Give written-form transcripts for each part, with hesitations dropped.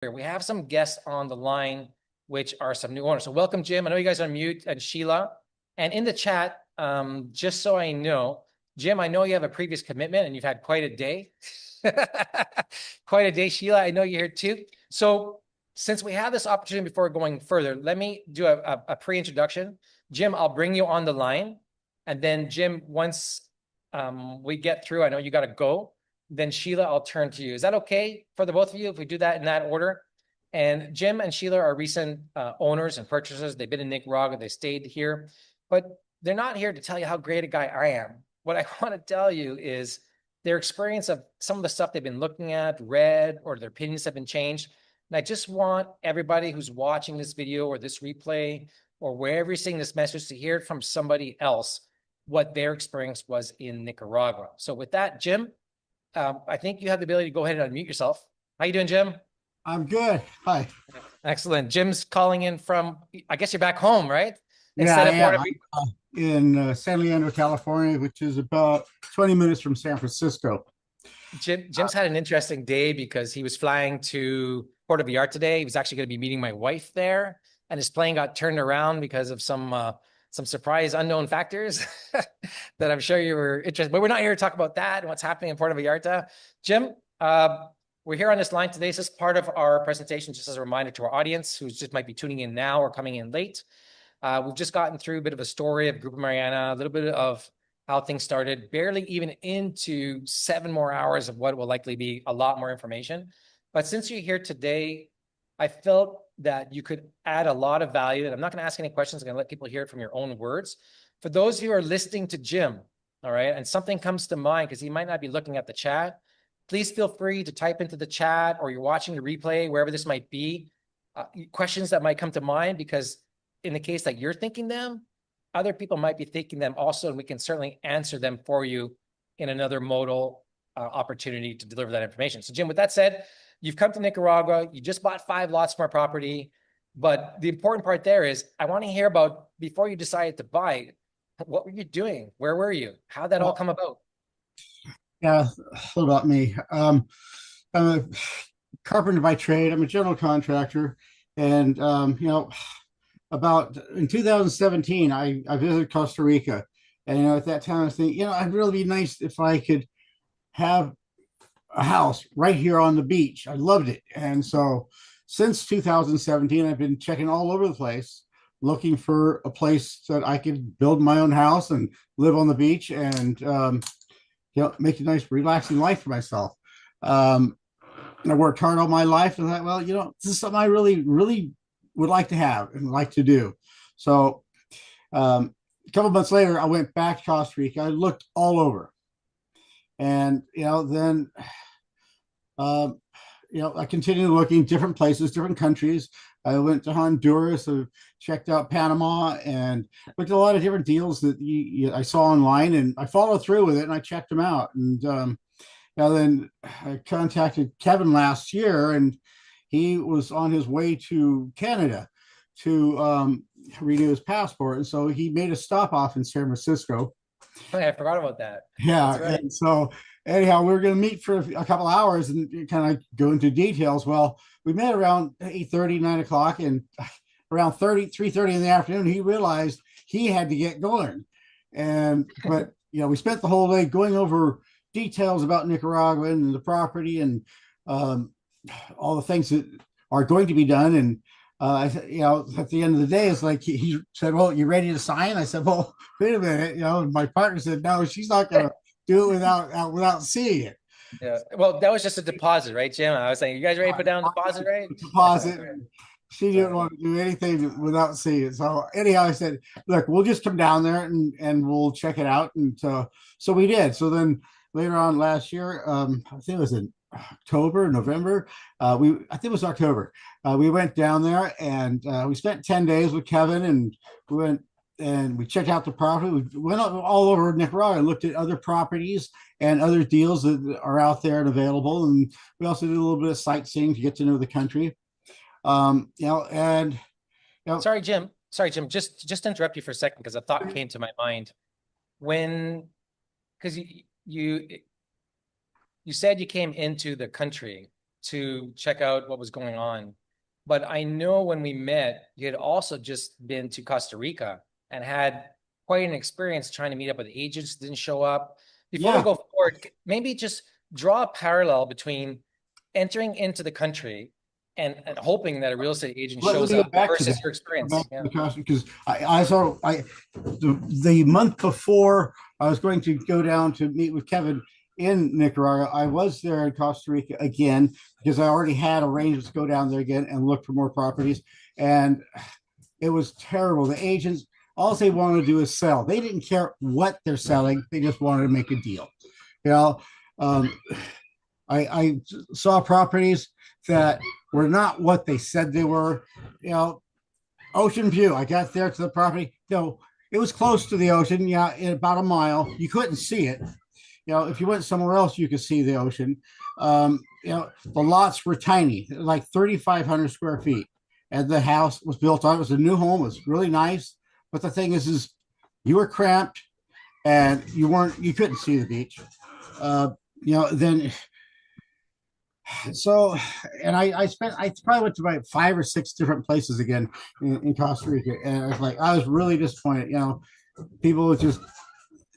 We have some guests on the line, which are some new owners. So welcome, Jim. I know you guys are on mute, and Sheila. And in the chat, just so I know, Jim, I know you have a previous commitment and you've had quite a day. Quite a day, Sheila. I know you're here too. So since we have this opportunity before going further, let me do a pre-introduction. Jim, I'll bring you on the line. And then Jim, once we get through, I know you got to go. Then Sheila, I'll turn to you. Is that okay for the both of you if we do that in that order? And Jim and Sheila are recent owners and purchasers. They've been in Nicaragua. They stayed here, but they're not here to tell you how great a guy I am. What I want to tell you is their experience of some of the stuff they've been looking at, read, or their opinions have been changed. And I just want everybody who's watching this video or this replay or wherever you're seeing this message to hear it from somebody else what their experience was in Nicaragua. So with that, Jim, I think you have the ability to go ahead and unmute yourself. How you doing, Jim? I'm good. Hi. Excellent. Jim's calling in from, I guess you're back home, right? Yeah, Instead I of am. I'm in San Leandro, California, which is about 20 minutes from San Francisco. Jim's had an interesting day because he was flying to Puerto Vallarta today. He was actually going to be meeting my wife there, and his plane got turned around because of some surprise unknown factors that I'm sure you were interested. But we're not here to talk about that and what's happening in Puerto Vallarta. Jim, we're here on this line today. This is part of our presentation, just as a reminder to our audience who just might be tuning in now or coming in late. We've just gotten through a bit of a story of Grupo Mariana, a little bit of how things started, barely even into 7 more hours of what will likely be a lot more information. But since you're here today, I felt that you could add a lot of value. And I'm not going to ask any questions. I'm going to let people hear it from your own words. For those who are listening to Jim, all right, and something comes to mind because he might not be looking at the chat, please feel free to type into the chat, or you're watching the replay, wherever this might be, questions that might come to mind, because in the case that you're thinking them, other people might be thinking them also, and we can certainly answer them for you in another modal opportunity to deliver that information. So Jim, with that said, you've come to Nicaragua, you just bought 5 lots from our property, but the important part there is I want to hear about, before you decided to buy it, what were you doing? Where were you? How'd that all come about? Yeah, about me. I'm a carpenter by trade. I'm a general contractor. And, about in 2017, I visited Costa Rica. And, at that time I was thinking, it'd really be nice if I could have a house right here on the beach. I loved it. And so since 2017, I've been checking all over the place, looking for a place that I could build my own house and live on the beach and, make a nice, relaxing life for myself. I worked hard all my life and thought, well, this is something I really, really would like to have and like to do. So a couple months later, I went back to Costa Rica. I looked all over. And, then, I continued looking different places, different countries. I went to Honduras, checked out Panama, and looked at a lot of different deals that I saw online, and I followed through with it, and I checked them out. And then I contacted Kevin last year, and he was on his way to Canada to renew his passport, and so he made a stop off in San Francisco. Hey, I forgot about that. Yeah, That's right. and so anyhow, we were going to meet for a couple hours and kind of go into details. Well, we met around 8:30, 9 o'clock, and around 3:30 in the afternoon, he realized he had to get going. But we spent the whole day going over details about Nicaragua and the property and all the things that are going to be done. And at the end of the day, it's like he said, "Well, you ready to sign?" I said, "Well, wait a minute." My partner said, "No, she's not going to do it without seeing it." Yeah. Well, that was just a deposit, right, Jim? I was saying, you guys ready to put down a deposit, right? Deposit. She didn't want to do anything without seeing it. So anyhow, I said, "Look, we'll just come down there and we'll check it out." And so we did. So then later on last year, I think it was in October, November. I think it was October. We went down there and we spent 10 days with Kevin, and we went and we checked out the property. We went all over Nicaragua and looked at other properties and other deals that are out there and available. And we also did a little bit of sightseeing to get to know the country. Sorry, Jim. Just to interrupt you for a second, because a thought came to my mind. Because you said you came into the country to check out what was going on. But I know when we met, you had also just been to Costa Rica and had quite an experience trying to meet up with agents, didn't show up. Before we Yeah. go forward, maybe just draw a parallel between entering into the country and hoping that a real estate agent Let shows me go up back to that. versus your Go back experience. to Yeah. the costume because I saw the month before I was going to go down to meet with Kevin in Nicaragua. I was there in Costa Rica again because I already had arrangements to go down there again and look for more properties. And it was terrible. The agents, all they wanted to do is sell. They didn't care what they're selling. They just wanted to make a deal. You know, um, I saw properties that were not what they said they were. You know, ocean view. I got there to the property. No, it was close to the ocean. Yeah, in about a mile. You couldn't see it. You know, if you went somewhere else, you could see the ocean. You know, the lots were tiny, like 3,500 square feet, and the house was built on. It was a new home. It was really nice. But the thing is you were cramped, and you couldn't see the beach. Uh, you know, then so and I probably went to about 5 or 6 different places again in Costa Rica, and I was really disappointed. You know, people just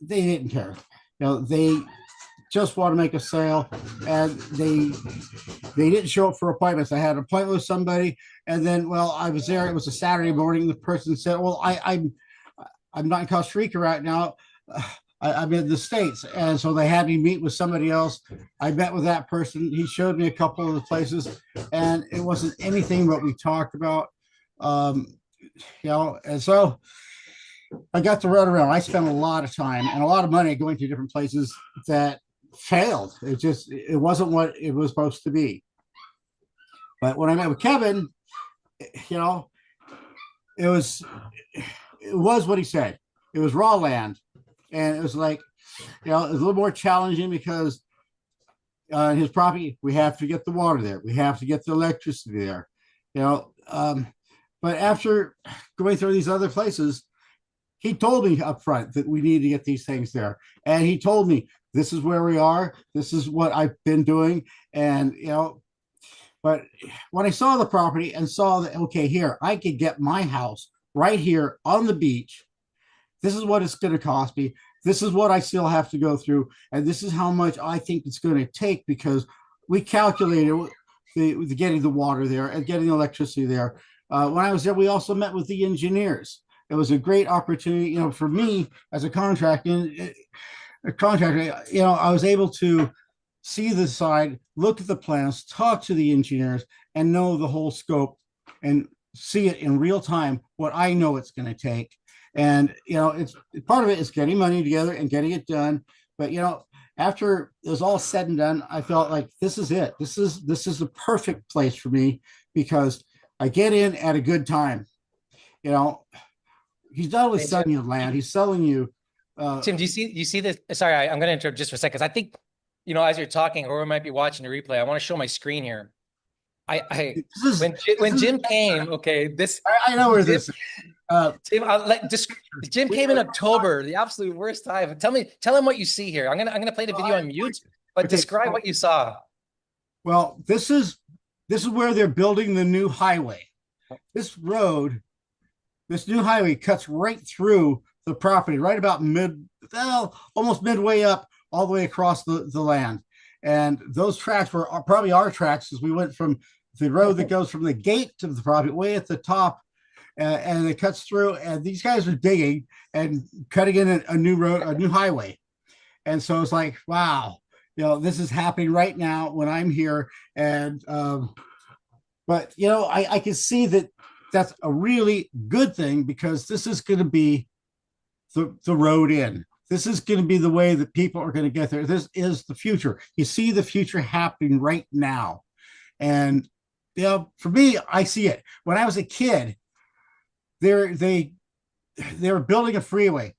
they didn't care. You know, they just want to make a sale, and they didn't show up for appointments. I had an appointment with somebody, and then I was there. It was a Saturday morning. The person said, "Well, I'm not in Costa Rica right now. I'm in the States." And so they had me meet with somebody else. I met with that person. He showed me a couple of the places, and it wasn't anything what we talked about. Um, you know, and so I got to run around. I spent a lot of time and a lot of money going to different places that failed. It wasn't what it was supposed to be. But when I met with Kevin, you know, it was it was what he said. It was raw land, and it was like, you know, it was a little more challenging because his property, we have to get the water there, we have to get the electricity there, you know. But after going through these other places, he told me up front that we need to get these things there, and he told me this is where we are, this is what I've been doing, and you know. But when I saw the property and saw that, okay, here I could get my house right here on the beach. This is what it's going to cost me. This is what I still have to go through. And this is how much I think it's going to take because we calculated the getting the water there and getting the electricity there. When I was there, we also met with the engineers. It was a great opportunity, you know, for me as a contractor, you know, I was able to see the side, look at the plans, talk to the engineers, and know the whole scope and see it in real time, what I know it's going to take. And, you know, it's part of it is getting money together and getting it done. But, you know, after it was all said and done, I felt like this is it. This is the perfect place for me because I get in at a good time. You know, he's not only Hey, selling you land, he's selling you. Tim, do you see this? Sorry, I'm going to interrupt just for a second. 'Cause I think, you know, as you're talking, or we might be watching the replay, I want to show my screen here. When Jim came, okay, I know where Jim, this is. Uh, Jim, Jim came in October, the absolute worst time. Tell him what you see here. I'm gonna play the video on mute, but okay, describe what you saw. well, this is where they're building the new highway. This road, this new highway cuts right through the property, right about almost midway up, all the way across the land. And those tracks were probably our tracks as we went from the road that goes from the gate to the property way at the top, and it cuts through. And these guys are digging and cutting in a new road, a new highway. And so it's like, wow, you know, this is happening right now when I'm here. And but you know, I can see that that's a really good thing because this is going to be the road in. This is going to be the way that people are going to get there. This is the future. You see the future happening right now. And you know, for me, I see it. When I was a kid, they were building a freeway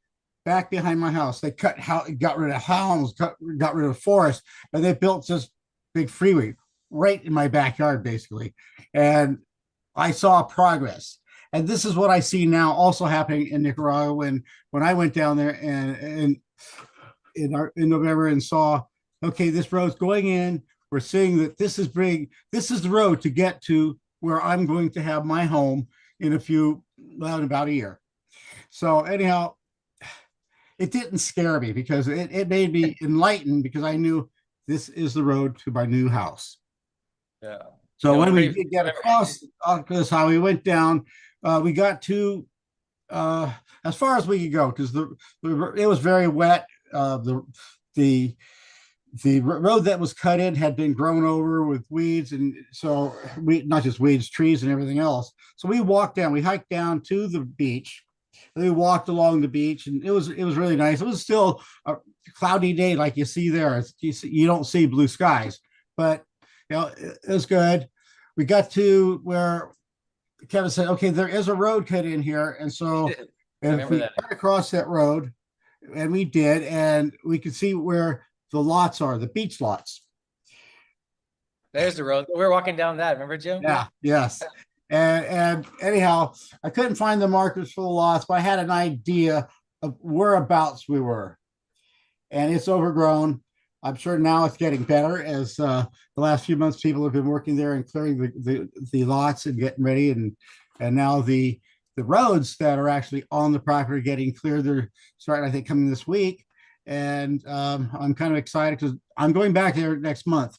back behind my house. They got rid of hounds, got rid of forest, and they built this big freeway right in my backyard, basically. And I saw progress. And this is what I see now also happening in Nicaragua when I went down there and in November and saw, okay, this road's going in, we're seeing that this is the road to get to where I'm going to have my home in in about a year. So anyhow, it didn't scare me because it made me enlightened because I knew this is the road to my new house. Yeah. So No, when we pretty, did get across this highway, we went down. We got to uh, as far as we could go because it was very wet. The the road that was cut in had been grown over with weeds, and so we not just weeds, trees, and everything else. So we walked down. We hiked down to the beach. We walked along the beach, and it was really nice. It was still a cloudy day, like you see there. You don't see blue skies, but it was good. We got to where Kevin said, "Okay, there is a road cut in here," and so I if remember we that. cut across that road, and we did, and we could see where the lots are, the beach lots. There's the road. We were walking down that. Remember, Jim? Yeah, yes. And anyhow, I couldn't find the markers for the lots, but I had an idea of whereabouts we were. And it's overgrown. I'm sure now it's getting better as the last few months people have been working there and clearing the lots and getting ready, and now the roads that are actually on the property are getting cleared. They're starting, I think, coming this week, and I'm kind of excited because I'm going back there next month.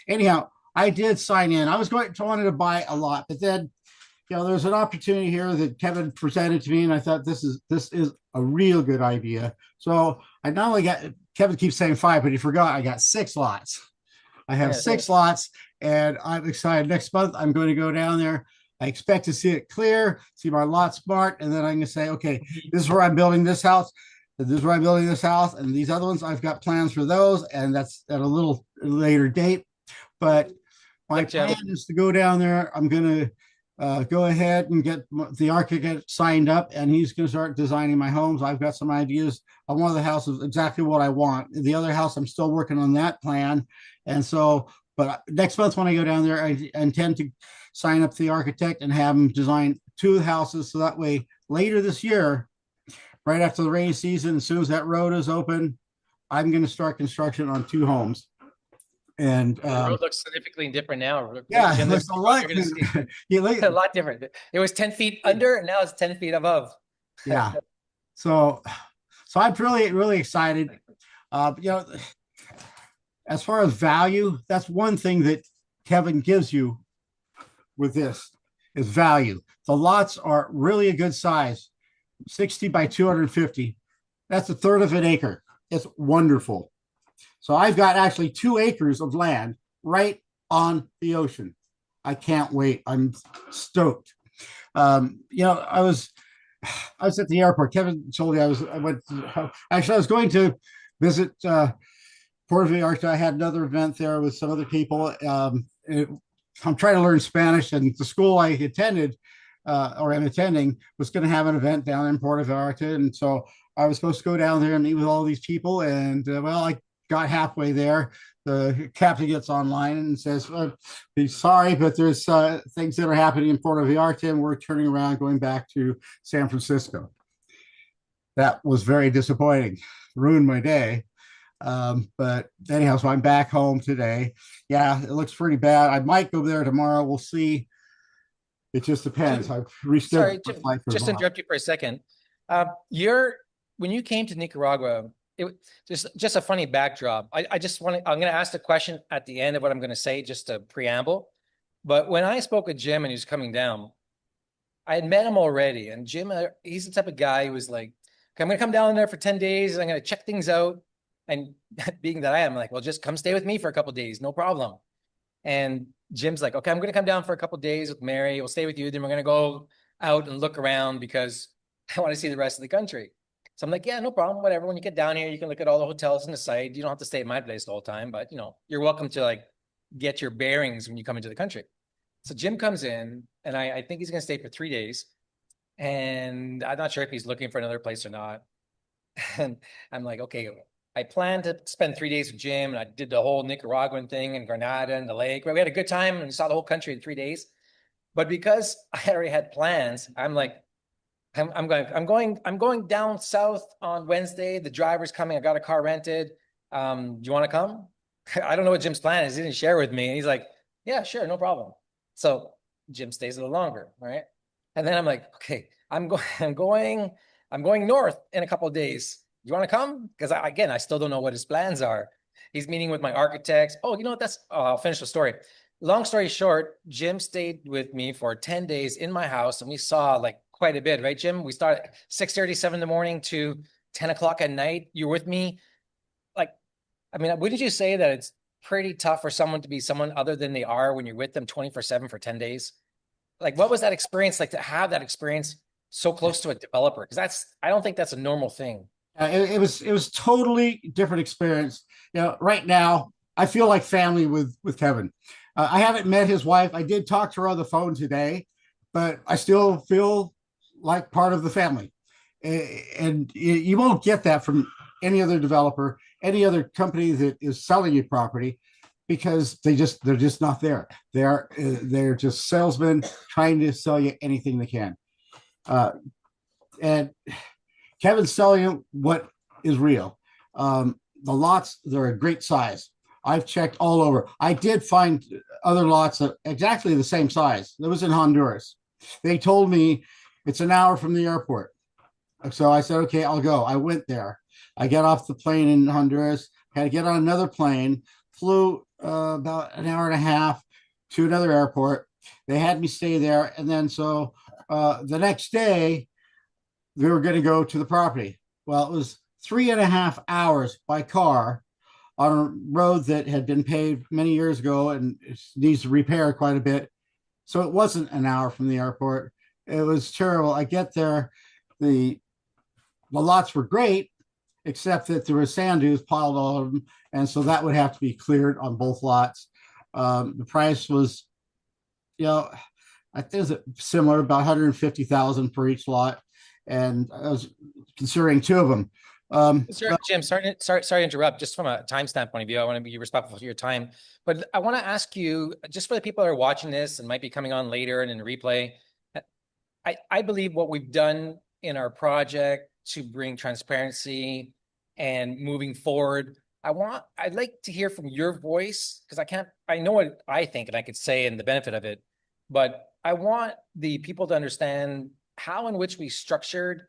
Anyhow, I did sign in. I was wanted to buy a lot, but then there's an opportunity here that Kevin presented to me, and I thought this is a real good idea. So I not only got Kevin keeps saying 5, but he forgot I got 6 lots. I have Yeah. 6 lots, and I'm excited. Next month, I'm going to go down there. I expect to see it clear, see my lot marked, and then I'm going to say, okay, this is where I'm building this house. This is where I'm building this house, and these other ones, I've got plans for those, and that's at a little later date. But my Look, plan Jim. is to go down there. I'm going to go ahead and get the architect signed up, and he's going to start designing my homes. I've got some ideas on one of the houses, exactly what I want. The other house, I'm still working on that plan. And so, but next month when I go down there, I intend to sign up the architect and have him design 2 houses. So that way, later this year, right after the rainy season, as soon as that road is open, I'm going to start construction on 2 homes. And The road looks significantly different now. yeah, Jim, it this looks is a the road lot. you're going to see. Yeah, A lot different. It was 10 feet under, and now it's 10 feet above. yeah. So, so I'm really excited. You know, as far as value, that's one thing that Kevin gives you with this is value. The lots are really a good size, 60 by 250. That's a third of an acre. It's wonderful. So I've got actually 2 acres of land right on the ocean. I can't wait. I'm stoked. I was at the airport. Kevin told me I was going to visit Puerto Vallarta. I had another event there with some other people. I'm trying to learn Spanish, and the school I attended or am attending was going to have an event down in Puerto Vallarta, and so I was supposed to go down there and meet with all these people. And I got halfway there. The captain gets online and says, "He's sorry, but there's things that are happening in Puerto Vallarta, and we're turning around, going back to San Francisco." That was very disappointing. Ruined my day. But anyhow, so I'm back home today. Yeah, it looks pretty bad. I might go there tomorrow. We'll see. It just depends. I've rescheduled Sorry, my flight for just to tomorrow. interrupt you for a second. You're when you came to Nicaragua, just a funny backdrop. I just want to, I'm going to ask the question at the end of what I'm going to say, just a preamble. But when I spoke with Jim and he was coming down, I had met him already. And Jim, he's the type of guy who was like, okay, I'm going to come down there for 10 days. I'm going to check things out. And being that I am like, well, just come stay with me for a couple of days. No problem. And Jim's like, okay, I'm going to come down for a couple of days with Mary. We'll stay with you. Then we're going to go out and look around because I want to see the rest of the country. So I'm like, yeah, no problem. Whatever. When you get down here, you can look at all the hotels in the site. You don't have to stay at my place the whole time, but you're welcome to like get your bearings when you come into the country. So Jim comes in and I think he's going to stay for 3 days. And I'm not sure if he's looking for another place or not. And I'm like, okay, I planned to spend 3 days with Jim, and I did the whole Nicaraguan thing and Granada and the lake. We had a good time and saw the whole country in 3 days. But because I already had plans, I'm like, I'm going down south on Wednesday. The driver's coming. I got a car rented. Do you want to come? I don't know what Jim's plan is. He didn't share with me. And he's like, yeah, sure, no problem. So Jim stays a little longer, right? And then I'm like, okay, I'm going, I'm going north in a couple of days. You want to come? Because again, I still don't know what his plans are. He's meeting with my architects. Oh, you know what? I'll finish the story. Long story short, Jim stayed with me for 10 days in my house, and we saw like quite a bit, right, Jim? We started 6:37 in the morning to 10 o'clock at night. You were with me. Like, I mean, wouldn't you say that it's pretty tough for someone to be someone other than they are when you're with them 24/7 for 10 days? Like, what was that experience like to have that experience so close to a developer? Because I don't think that's a normal thing. It was totally different experience. Right now I feel like family with Kevin. I haven't met his wife. I did talk to her on the phone today, but I still feel like part of the family. And you won't get that from any other developer, any other company that is selling you property, because they're just not there. They're just salesmen trying to sell you anything they can. Uh, and Kevin's selling you what is real. The lots, they're a great size. I've checked all over. I did find other lots that exactly the same size. That was in Honduras. They told me it's an hour from the airport. So I said, okay, I'll go. I went there. I got off the plane in Honduras, had to get on another plane, flew about an hour and a half to another airport. They had me stay there. And then the next day, we were going to go to the property. Well, it was 3.5 hours by car on a road that had been paved many years ago and it needs to repair quite a bit. So it wasn't an hour from the airport. It was terrible. I get there, the lots were great, except that there were sand dunes piled all of them, and so that would have to be cleared on both lots. The price was, I think it was similar, about 150,000 for each lot, and I was considering two of them. Sir, Jim, sorry to interrupt. Just from a time standpoint of view, I want to be respectful to your time, but I want to ask you, just for the people that are watching this and might be coming on later and in replay, I believe what we've done in our project to bring transparency and moving forward. I'd like to hear from your voice, because I know what I think and I could say and the benefit of it, but I want the people to understand how in which we structured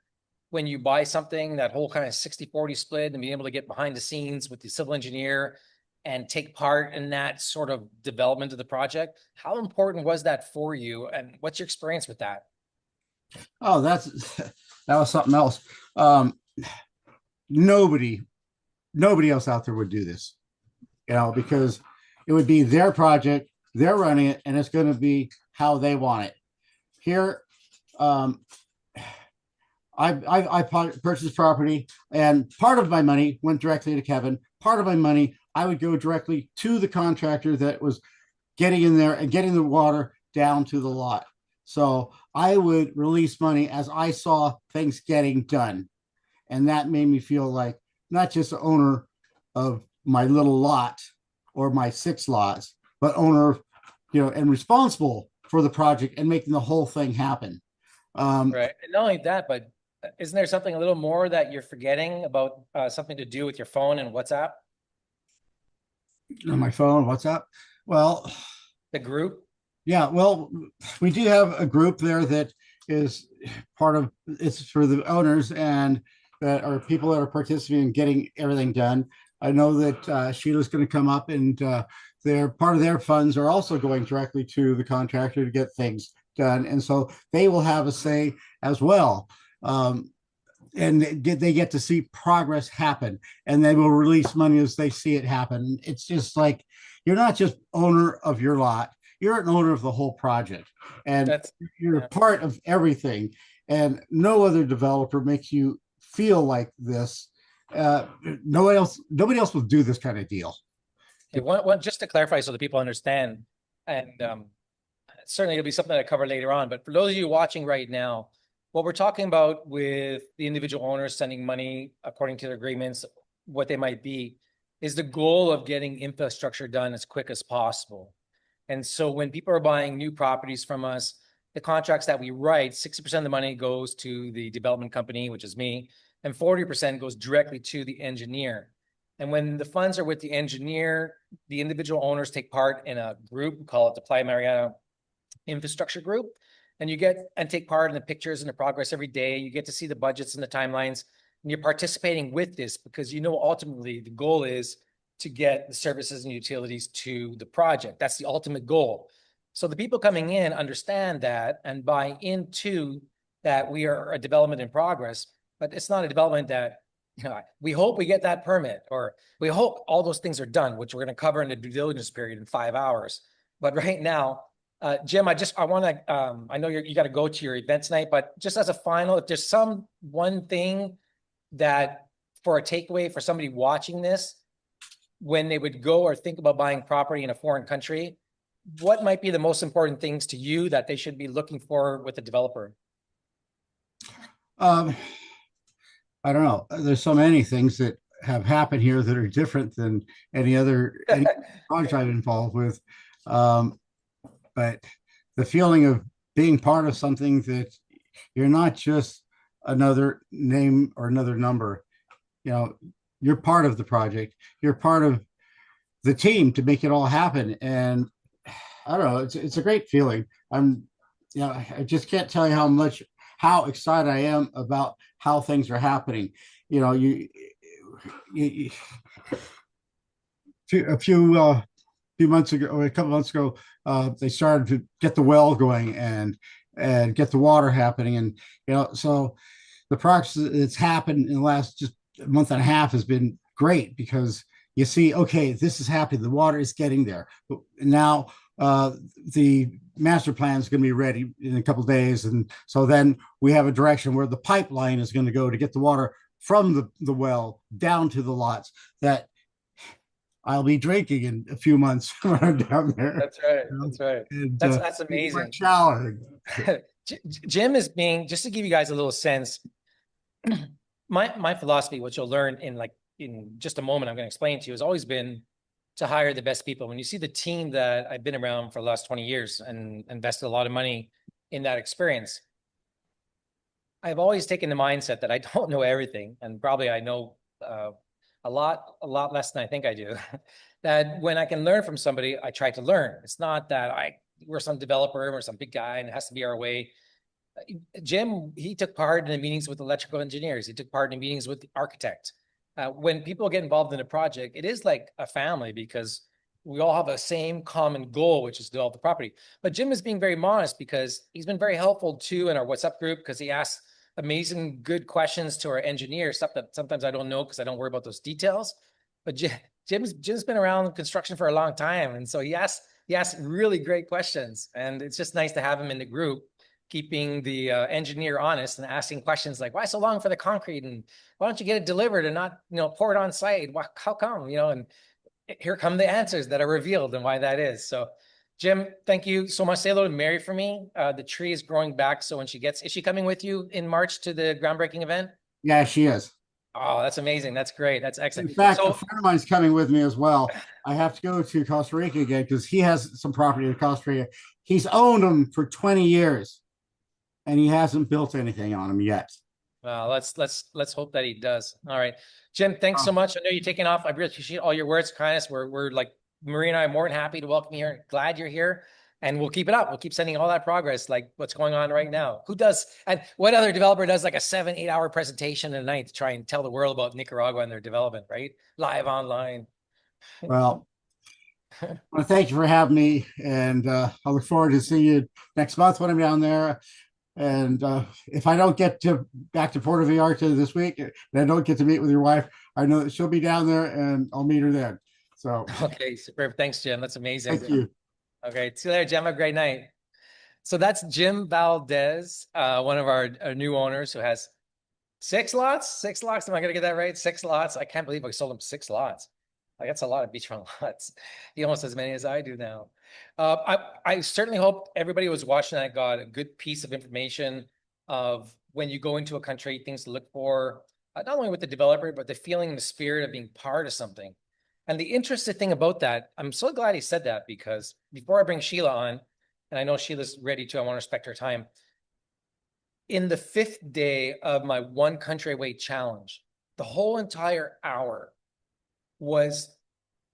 when you buy something, that whole kind of 60-40 split, and being able to get behind the scenes with the civil engineer and take part in that sort of development of the project. How important was that for you? And what's your experience with that? Oh, that was something else. Nobody, nobody else out there would do this, because it would be their project, they're running it, and it's going to be how they want it. Here, I purchased property, and part of my money went directly to Kevin. Part of my money, I would go directly to the contractor that was getting in there and getting the water down to the lot. So I would release money as I saw things getting done. And that made me feel like not just the owner of my little lot or my 6 lots, but owner, and responsible for the project and making the whole thing happen. Right. And not only that, but isn't there something a little more that you're forgetting about, something to do with your phone and WhatsApp, On my phone, WhatsApp. Well, the group? yeah, well, we do have a group there that is part of, it's for the owners and that are people that are participating in getting everything done. I know that Sheila's going to come up, and their part of their funds are also going directly to the contractor to get things done, and so they will have a say as well. And they get to see progress happen, and they will release money as they see it happen. It's just like, you're not just owner of your lot, you're an owner of the whole project, and you're Yeah. part of everything. And no other developer makes you feel like this. Nobody else will do this kind of deal. Okay, just to clarify so the people understand, and certainly it'll be something I cover later on, but for those of you watching right now, what we're talking about with the individual owners sending money according to their agreements, what they might be, is the goal of getting infrastructure done as quick as possible. And so when people are buying new properties from us, the contracts that we write, 60% of the money goes to the development company, which is me, and 40% goes directly to the engineer. And when the funds are with the engineer, the individual owners take part in a group, we call it the Playa Mariana Infrastructure Group. And you get and take part in the pictures and the progress every day. You get to see the budgets and the timelines. And you're participating with this because you know ultimately the goal is to get the services and utilities to the project. That's the ultimate goal. So the people coming in understand that and buy into that we are a development in progress, but it's not a development that, you know, we hope we get that permit, or we hope all those things are done, which we're going to cover in the due diligence period in 5 hours. But right now, Jim, I want to, I know you got to go to your event tonight, but just as a final, if there's some one thing that for a takeaway for somebody watching this, when they would go or think about buying property in a foreign country, what might be the most important things to you that they should be looking for with a developer? Um, I don't know. There's so many things that have happened here that are different than any project I've been involved with. Um, but the feeling of being part of something that you're not just another name or another number. You know, you're part of the project. You're part of the team to make it all happen. And I don't know. It's a great feeling. I just can't tell you how excited I am about how things are happening. You know, you a few months ago, or a couple months ago, they started to get the well going and get the water happening, and so the progress that's happened in the last just a month and a half has been great because you see, okay, this is happening. The water is getting there. But now the master plan is going to be ready in a couple of days. And so then we have a direction where the pipeline is going to go to get the water from the well down to the lots that I'll be drinking in a few months when I'm down there. That's right. You know, That's right. and That's my amazing. shower. Jim is being, just to give you guys a little sense, my philosophy, which you'll learn in just a moment, I'm going to explain to you, has always been to hire the best people. When you see the team that I've been around for the last 20 years and invested a lot of money in that experience, I've always taken the mindset that I don't know everything, and probably I know a lot less than I think I do. That when I can learn from somebody, I try to learn. It's not that we're some developer or some big guy and it has to be our way. Jim, he took part in the meetings with electrical engineers. He took part in meetings with the architect. When people get involved in a project, it is like a family because we all have a same common goal, which is to develop the property. But Jim is being very modest because he's been very helpful too in our WhatsApp group because he asks amazing, good questions to our engineers, stuff that sometimes I don't know because I don't worry about those details. But Jim's been around construction for a long time, and so he asks really great questions, and it's just nice to have him in the group, keeping the engineer honest and asking questions like, why so long for the concrete? And why don't you get it delivered and not, pour it on site? How come, and here come the answers that are revealed and why that is. So Jim, thank you so much. Say hello to Mary for me. The tree is growing back. So when is she coming with you in March to the groundbreaking event? Yeah, she is. Oh, that's amazing. That's great. That's In excellent. fact, a So friend of mine's coming with me as well. I have to go to Costa Rica again because he has some property in Costa Rica. He's owned them for 20 years and he hasn't built anything on them yet. let's hope that he does. All right. Jim, thanks so much. I know you're taking off. I really appreciate all your words, kindness. We're like, Marie and I are more than happy to welcome you here. Glad you're here. And we'll keep it up. We'll keep sending all that progress, like what's going on right now. And what other developer does like a 7-8 hour presentation a night to try and tell the world about Nicaragua and their development, right? Live online. Well, well, thank you for having me. And I look forward to seeing you next month when I'm down there. And if I don't get back to Puerto Vallarta this week and I don't get to meet with your wife, I know that she'll be down there and I'll meet her then. So Okay, super. Thanks, Jim. That's amazing. thank you. Okay, see you later, Jim. Have a great night. So that's Jim Valdez, one of our new owners who has 6 lots. 6 lots. Am I gonna get that right? 6 lots. I can't believe I sold him 6 lots. Like that's a lot of beachfront lots. He almost as many as I do now. I certainly hope everybody who was watching that got a good piece of information of when you go into a country, things to look for, not only with the developer, but the feeling and the spirit of being part of something. And the interesting thing about that, I'm so glad he said that because before I bring Sheila on, and I know Sheila's ready to, I want to respect her time. In the 5th day of my one country away challenge, the whole entire hour was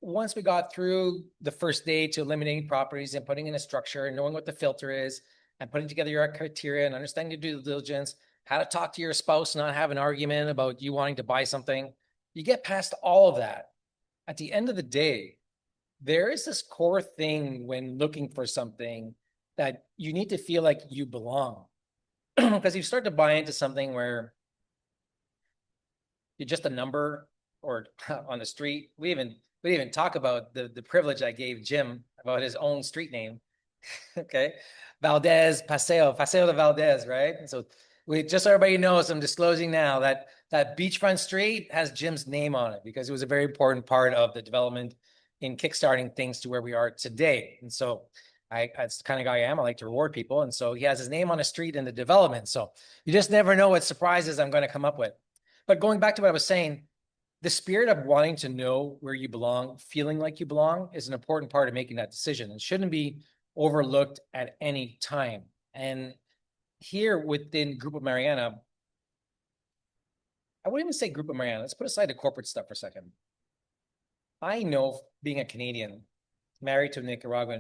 once we got through the first day to eliminating properties and putting in a structure and knowing what the filter is and putting together your criteria and understanding your due diligence, how to talk to your spouse, not have an argument about you wanting to buy something. You get past all of that. At the end of the day, there is this core thing when looking for something that you need to feel like you belong. Because you start to buy into something where you're just a number or on the street. We even talk about the privilege I gave Jim about his own street name. Okay. Valdez, Paseo de Valdez, right? And so we just so everybody knows, I'm disclosing now that that beachfront street has Jim's name on it because it was a very important part of the development in kickstarting things to where we are today. And so that's the kind of guy I am. I like to reward people. And so he has his name on a street in the development. So you just never know what surprises I'm going to come up with. But going back to what I was saying, the spirit of wanting to know where you belong, feeling like you belong is an important part of making that decision and shouldn't be overlooked at any time. And here within Group of Mariana, I wouldn't even say Group of Mariana. Let's put aside the corporate stuff for a second. I know being a Canadian, married to Nicaragua,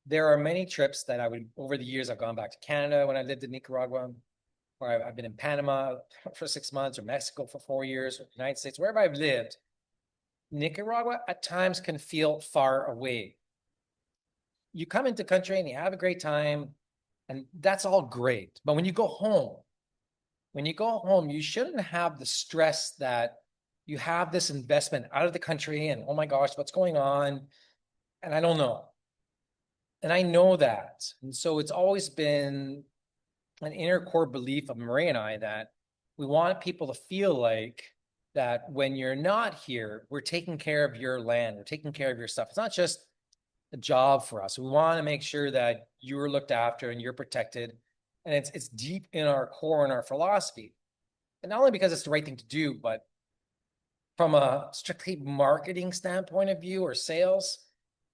there are many trips that I would, over the years, I've gone back to Canada when I lived in Nicaragua, or I've been in Panama for 6 months, or Mexico for 4 years, or the United States, wherever I've lived. Nicaragua at times can feel far away. You come into country and you have a great time, and that's all great. But when you go home, you shouldn't have the stress that you have this investment out of the country and oh my gosh, what's going on? And I don't know. And I know that. And so it's always been an inner core belief of Marie and I that we want people to feel like that when you're not here, we're taking care of your land, we're taking care of your stuff. It's not just a job for us. We want to make sure that you're looked after and you're protected. And it's deep in our core and our philosophy. And not only because it's the right thing to do, but from a strictly marketing standpoint of view or sales,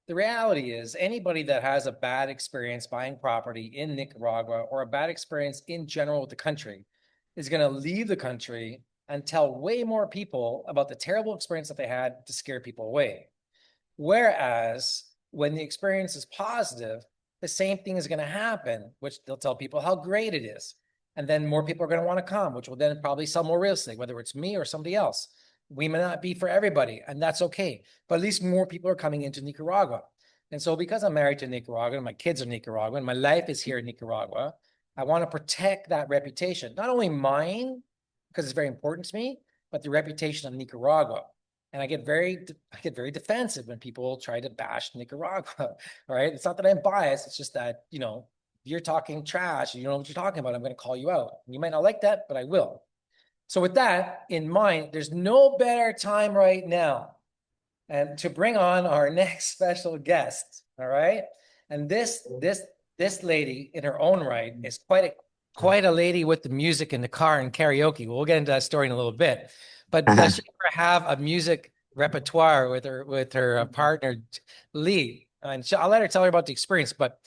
the reality is anybody that has a bad experience buying property in Nicaragua or a bad experience in general with the country is going to leave the country and tell way more people about the terrible experience that they had to scare people away. Whereas when the experience is positive, the same thing is going to happen, which they'll tell people how great it is. And then more people are going to want to come, which will then probably sell more real estate, whether it's me or somebody else. We may not be for everybody, and that's okay. But at least more people are coming into Nicaragua. And so because I'm married to Nicaragua and my kids are Nicaraguan, and my life is here in Nicaragua, I want to protect that reputation, not only mine, because it's very important to me, but the reputation of Nicaragua. And I get very defensive when people try to bash Nicaragua. All right. It's not that I'm biased. It's just that, you're talking trash, you know what you're talking about, I'm going to call you out. You might not like that, but I will. So with that in mind, there's no better time right now and to bring on our next special guest. All right. And this lady in her own right is quite a lady with the music in the car and karaoke. We'll get into that story in a little bit. But does she ever have a music repertoire with her partner Lee? And I'll let her tell her about the experience. But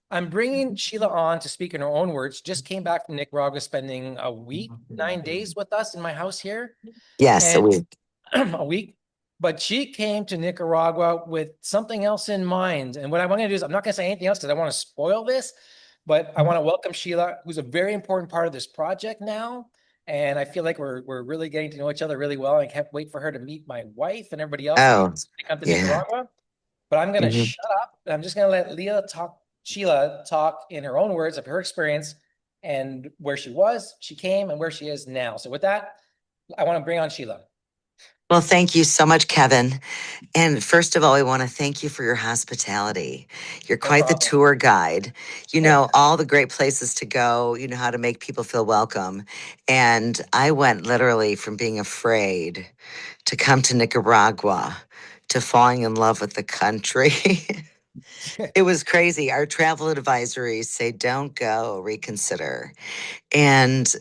I'm bringing Sheila on to speak in her own words. Just came back from Nicaragua, spending a week, 9 days with us in my house here. Yes, a And week. a week. But she came to Nicaragua with something else in mind. And what I'm going to do is I'm not going to say anything else because I want to spoil this. But I want to welcome Sheila, who's a very important part of this project now. And I feel like we're really getting to know each other really well. I can't wait for her to meet my wife and everybody else Oh, to come to yeah. Nicaragua. But I'm going to Mhm. shut up. I'm just going to let Sheila talk in her own words of her experience and where she came, and where she is now. So with that, I want to bring on Sheila. Well, thank you so much, Kevin. And first of all, I want to thank you for your hospitality. You're No quite the problem. tour guide. You know all the great places to go, you know how to make people feel welcome. And I went literally from being afraid to come to Nicaragua to falling in love with the country. It was crazy. Our travel advisories say don't go, reconsider. And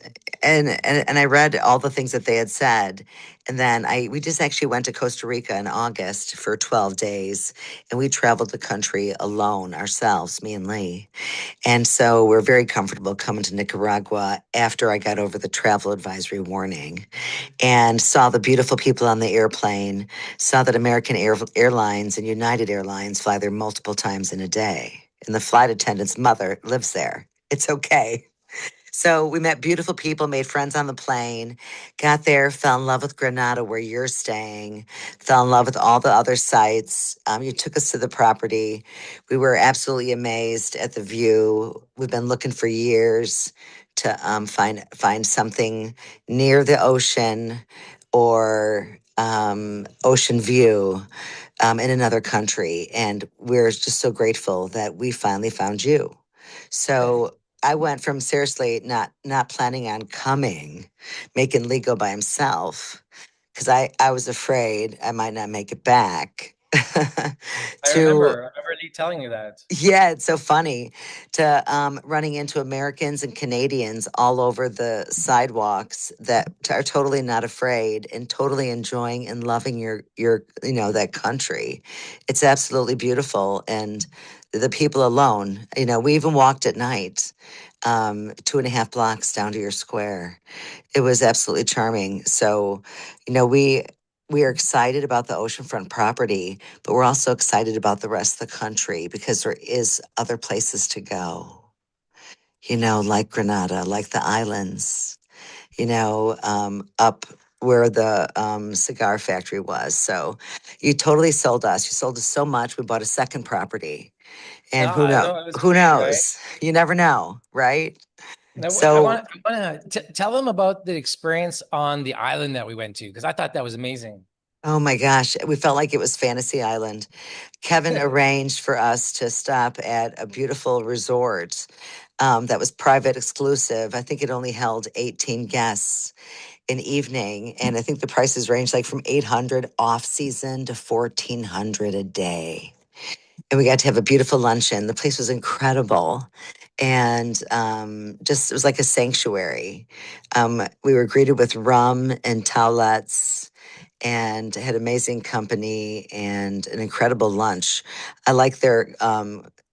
and I read all the things that they had said, and then we just actually went to Costa Rica in August for 12 days, and we traveled the country alone ourselves, me and Lee. And so we're very comfortable coming to Nicaragua after I got over the travel advisory warning and saw the beautiful people on the airplane, saw that Airlines and United Airlines fly there multiple times in a day. And the flight attendant's mother lives there. It's okay. So we met beautiful people, made friends on the plane, got there, fell in love with Granada, where you're staying, fell in love with all the other sites. You took us to the property. We were absolutely amazed at the view. We've been looking for years to find something near the ocean or ocean view in another country. And we're just so grateful that we finally found you. So I went from seriously not planning on coming, making Lee go by himself, because I was afraid I might not make it back. to I remember Lee telling you that. yeah, it's so funny to running into Americans and Canadians all over the sidewalks that are totally not afraid and totally enjoying and loving your that country. It's absolutely beautiful, and the people alone. We even walked at night, 2.5 blocks down to your square. It was absolutely charming. So, we are excited about the oceanfront property, but we're also excited about the rest of the country because there is other places to go. Like Grenada, like the islands. Up where the cigar factory was. So, you totally sold us. You sold us so much. We bought a second property, and No, who I know? know it was Who great, right? knows? You never know, right? Now, So I want to tell them about the experience on the island that we went to because I thought that was amazing. oh my gosh, we felt like it was Fantasy Island. Kevin arranged for us to stop at a beautiful resort that was private exclusive. I think it only held 18 guests an evening. And I think the prices ranged like from 800 off season to 1400 a day. And we got to have a beautiful luncheon. The place was incredible. And just, it was like a sanctuary. We were greeted with rum and towelettes and had amazing company and an incredible lunch. I like their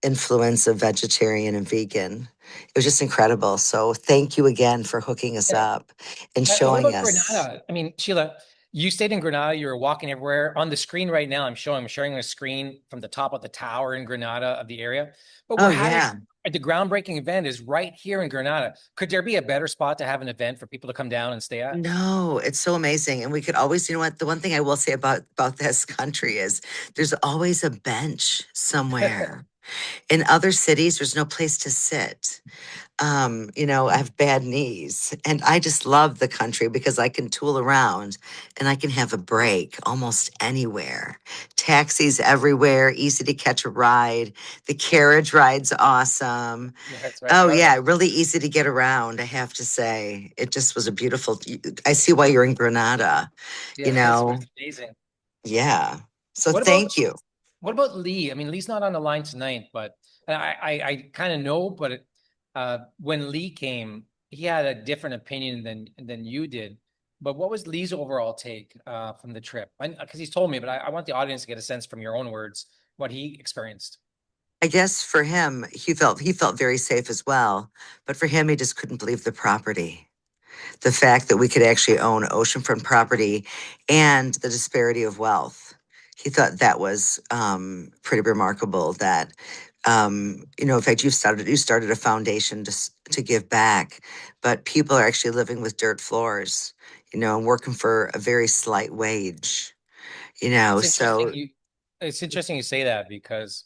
influence of vegetarian and vegan. It was just incredible. So thank you again for hooking us Yeah. up and And what showing about us. Granada? I mean, Sheila, you stayed in Granada. You were walking everywhere. On the screen right now, I'm sharing a screen from the top of the tower in Granada of the area. But Oh we're having yeah. the groundbreaking event is right here in Granada. Could there be a better spot to have an event for people to come down and stay at? No, it's so amazing. And we could always, what, the one thing I will say about this country is there's always a bench somewhere. In other cities, there's no place to sit. I have bad knees and I just love the country because I can tool around and I can have a break almost anywhere. Taxis everywhere, easy to catch a ride. The carriage ride's awesome. Yeah, that's right. Oh yeah, really easy to get around, I have to say. It just was a beautiful I see why you're in Granada, you Yeah, know. it's amazing. Yeah. So What about thank you. What about Lee? I mean, Lee's not on the line tonight, but I kind of know, but when Lee came, he had a different opinion than you did. But what was Lee's overall take from the trip? Because he's told me, but I want the audience to get a sense from your own words what he experienced. I guess for him, he felt very safe as well, but for him he just couldn't believe the property. The fact that we could actually own oceanfront property and the disparity of wealth. He thought that was pretty remarkable. That in fact, you started a foundation to give back, but people are actually living with dirt floors, and working for a very slight wage. It's So interesting it's interesting you say that because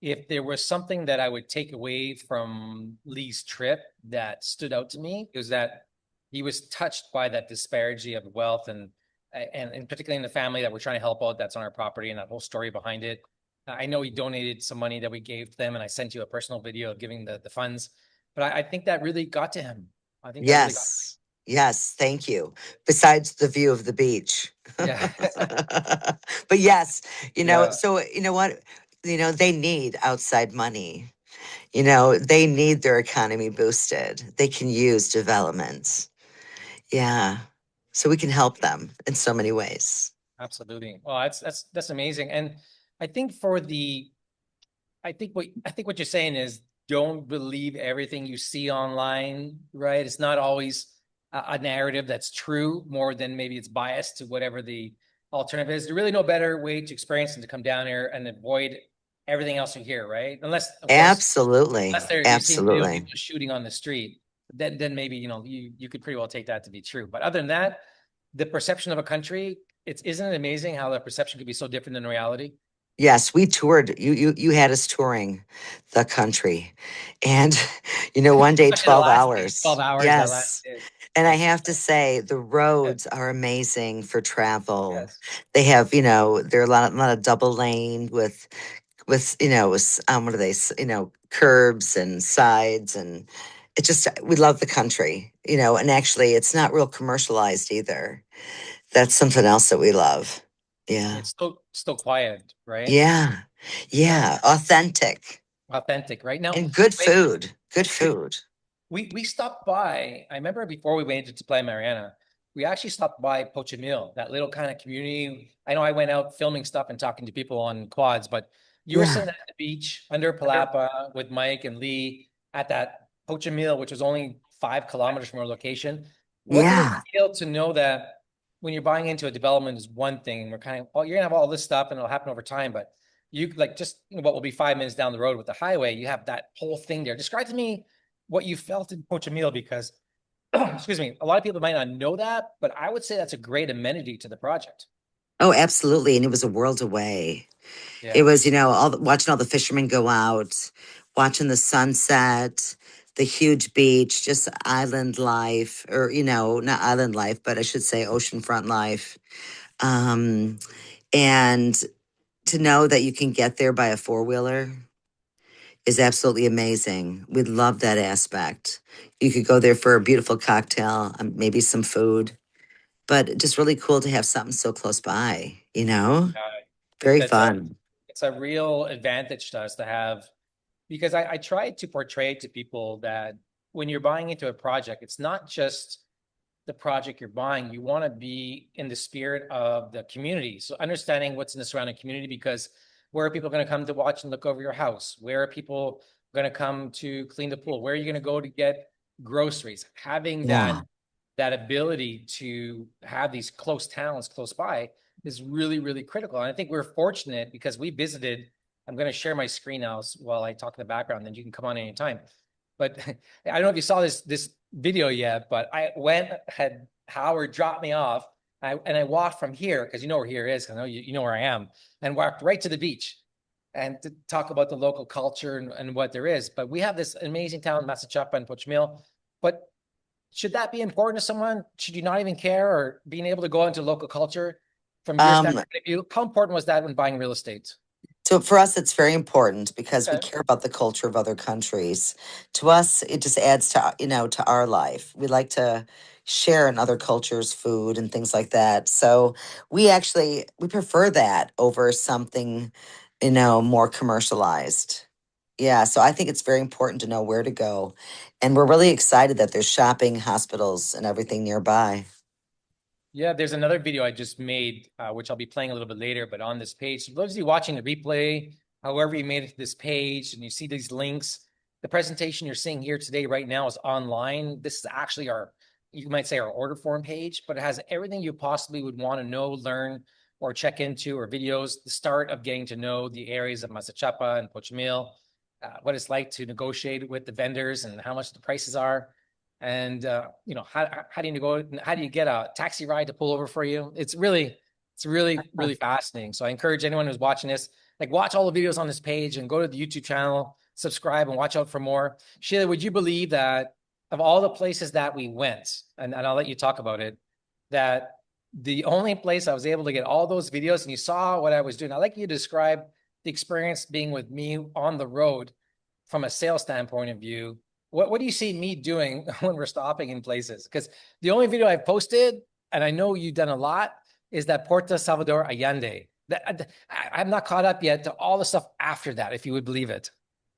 if there was something that I would take away from Lee's trip that stood out to me, it was that he was touched by that disparity of wealth and particularly in the family that we're trying to help out that's on our property and that whole story behind it. I know he donated some money that we gave to them, and I sent you a personal video of giving the funds. But I think that really got to him. I think that really got to yes, yes, thank you. Besides the view of the beach. him. Yeah. But yes, Yeah. so you know what? They need outside money. They need their economy boosted. They can use development. Yeah. So we can help them in so many ways. Absolutely. Well, that's amazing. And I think for the I think what you're saying is don't believe everything you see online, right? It's not always a narrative that's true more than maybe it's biased to whatever the alternative is. There's really no better way to experience than to come down here and avoid everything else you hear, right? Unless, of course, unless Absolutely. you see video Absolutely. people shooting on the street, then maybe you could pretty well take that to be true. But other than that, the perception of a country, isn't it amazing how the perception could be so different than reality? Yes, we toured. You had us touring the country. And one day Especially the 12 last day, 12 hours. hours that last Yes. day. And I It's have to say the yeah, roads are amazing for travel. yes. They have, there are a lot of double lane with what are they, curbs and sides, and it just we love the country, and actually it's not real commercialized either. That's something else that we love. Yeah. It's still quiet, right? Yeah. Uh, Yeah. Authentic Authentic, right? Now, and good wait, food. Good food. we stopped by. I remember before we went to Playa Mariana, we actually stopped by Pochimil, that little kind of community. I know I went out filming stuff and talking to people on quads, but you were Yeah. sitting at the beach under Palapa with Mike and Lee at that Pochimil, which was only 5 kilometers from our location. What did it Yeah. feel to know that when you're buying into a development is one thing, and we're kind of, oh, you're gonna have all this stuff and it'll happen over time, but you like just what will be 5 minutes down the road with the highway, you have that whole thing there. Describe to me what you felt in Pochimil because excuse me, a lot of people might not know that, but I would say that's a great amenity to the project. Oh, absolutely. And it was a world away. It Yeah. was, watching all the fishermen go out, watching the sunset, the huge beach, just island life, or, not island life, but I should say oceanfront life. Um, and to know that you can get there by a four-wheeler is absolutely amazing. We love that aspect. You could go there for a beautiful cocktail, maybe some food, but just really cool to have something so close by, It, Very that's a fun. it's a real advantage to us to have because I try to portray to people that when you're buying into a project, it's not just the project you're buying. You want to be in the spirit of the community. So understanding what's in the surrounding community because where are people going to come to watch and look over your house? Where are people going to come to clean the pool? Where are you going to go to get groceries? Having Yeah. that ability to have these close towns close by is really, really critical. And I think we're fortunate because we visited. I'm going to share my screen now while I talk in the background, then you can come on anytime. But I don't know if you saw this video yet, but I went, had Howard drop me off. I walked from here because you know where here is. I know you know where I am, and walked right to the beach and to talk about the local culture and what there is. But we have this amazing town, Massachusetts and Pochmil. But should that be important to someone? Should you not even care or being able to go into local culture from your Um, standpoint of view? How important was that when buying real estate? So for us, it's very important because we Okay. care about the culture of other countries. To us, it just adds to our life. We like to share in other cultures, food and things like that. So we prefer that over something, more commercialized. Yeah, so I think it's very important to know where to go. And we're really excited that there's shopping, hospitals, and everything nearby. Yeah, there's another video I just made, which I'll be playing a little bit later, but on this page. So those of you watching the replay, however you made it to this page and you see these links, the presentation you're seeing here today right now is online. This is actually you might say our order form page, but it has everything you possibly would want to know, learn, or check into, or videos, the start of getting to know the areas of Masachapa and Pochimil, what it's like to negotiate with the vendors and how much the prices are. And how do you go? How do you get a taxi ride to pull over for you? It's really fascinating. So I encourage anyone who's watching this, like watch all the videos on this page and go to the YouTube channel, subscribe, and watch out for more. Sheila, would you believe that of all the places that we went, and I'll let you talk about it, that the only place I was able to get all those videos and you saw what I was doing. I'd like you to describe the experience being with me on the road from a sales standpoint of view. What do you see me doing when we're stopping in places? Because the only video I've posted, and I know you've done a lot, is that Porta Salvador Allende. I'm not caught up yet to all the stuff after that, if you would believe it.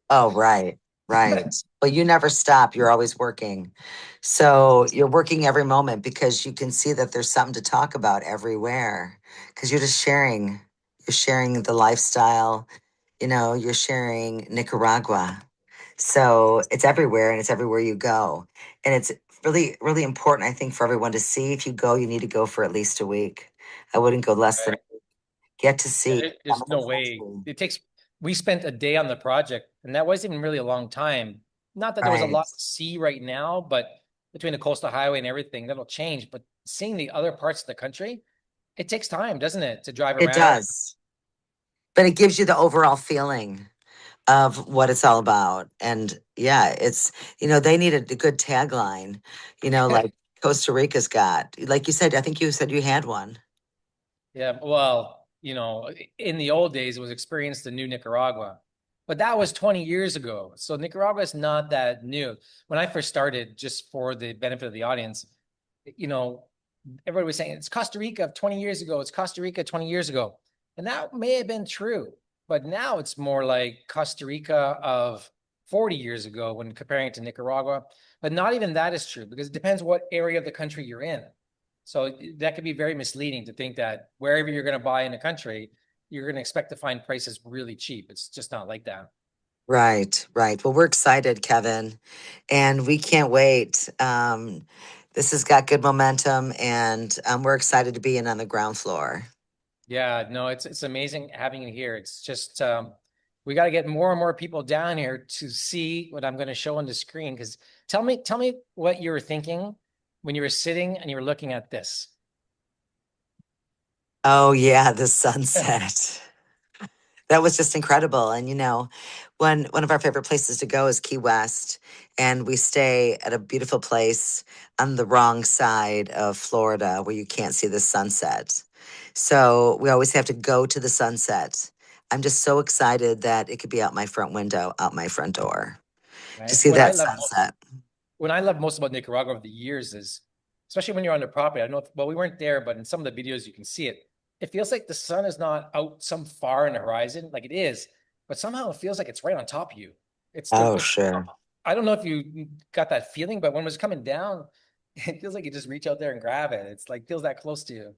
Oh, right, right. Well, you never stop. You're always working. So you're working every moment because you can see that there's something to talk about everywhere because you're just sharing. You're sharing the lifestyle, you're sharing Nicaragua. So it's everywhere and it's everywhere you go. And it's really, really important, I think, for everyone to see. If you go, you need to go for at least a week. I wouldn't go less than Right. get to see some There's of the no way. country. It takes, we spent a day on the project and that wasn't even really a long time. Not that there was a Right. lot to see right now, but between the coastal highway and everything, that'll change. But seeing the other parts of the country, it takes time, doesn't it, to drive It around? does. But it gives you the overall feeling of what it's all about. And yeah, it's, they needed a good tagline, like Costa Rica's got. Like you said, I think you said you had one. Yeah, well, in the old days, it was experience the new Nicaragua, but that was 20 years ago. So Nicaragua is not that new. When I first started, just for the benefit of the audience, you know, everybody was saying it's Costa Rica of 20 years ago. It's Costa Rica 20 years ago. And that may have been true, but now it's more like Costa Rica of 40 years ago when comparing it to Nicaragua. But not even that is true because it depends what area of the country you're in. So that could be very misleading to think that wherever you're going to buy in the country, you're going to expect to find prices really cheap. It's just not like that. Right, right. Well, we're excited, Kevin, and we can't wait. This has got good momentum, and we're excited to be in on the ground floor. Yeah, no, it's amazing having you here. It's just we got to get more and more people down here to see what I'm going to show on the screen. Because tell me what you were thinking when you were sitting and you were looking at this. Oh, yeah, the sunset. That was just incredible. And one of our favorite places to go is Key West, and we stay at a beautiful place on the wrong side of Florida where you can't see the sunset. So we always have to go to the sunset. I'm just so excited that it could be out my front window, out my front door to Right. see that sunset. What I love most about Nicaragua over the years is, especially when you're on the property. I don't know well, we weren't there, but in some of the videos you can see it. It feels like the sun is not out some far in the horizon, like it is, but somehow it feels like it's right on top of you. Oh, It's sure. I don't know if you got that feeling, but when it was coming down, it feels like you just reach out there and grab it. It's like feels that close to you.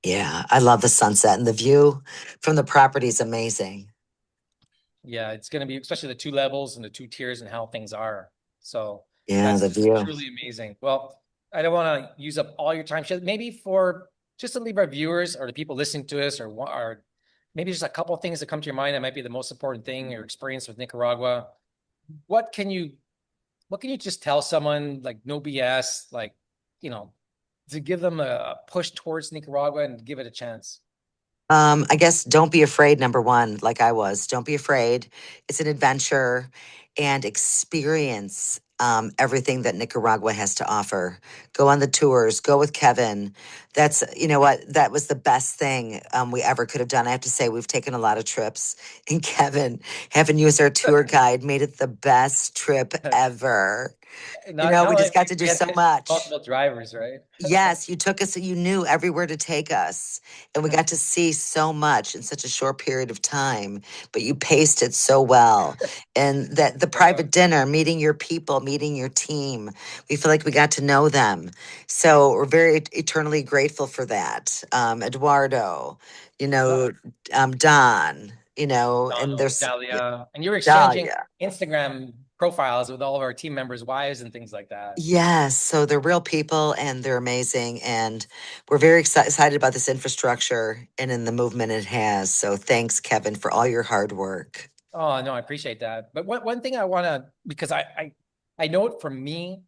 Yeah, I love the sunset and the view from the property is amazing. Yeah, it's going to be especially the two levels and the two tiers and how things are. So Yeah, that's the just view. truly amazing. Well, I don't want to use up all your time. Maybe for just to leave our viewers or the people listening to us or maybe just a couple of things that come to your mind that might be the most important thing or experience with Nicaragua. What can you what can you just tell someone like no BS, like, you know, to give them a push towards Nicaragua and give it a chance? I guess don't be afraid, number one, like I was. Don't be afraid. It's an adventure and experience everything that Nicaragua has to offer. Go on the tours, go with Kevin. That's, you know what, that was the best thing we ever could have done. I have to say, we've taken a lot of trips, and Kevin, having you as our tour guide, made it the best trip ever. Not We only just got to do we had so much. multiple drivers, right? Yes, you took us, you knew everywhere to take us, and we got to see so much in such a short period of time, but you paced it so well. And that the Yeah. private dinner, meeting your people, meeting your team, we feel like we got to know them. So we're very eternally grateful for that. Eduardo, you Well, know, Don, and Donald, there's yeah, Dahlia, and you were exchanging Dahlia. Instagram profiles with all of our team members' wives and things like that. Yes, so they're real people and they're amazing. And we're very excited about this infrastructure and in the movement it has. So thanks, Kevin, for all your hard work. Oh, no, I appreciate that. But one thing I want to, because I know it from me,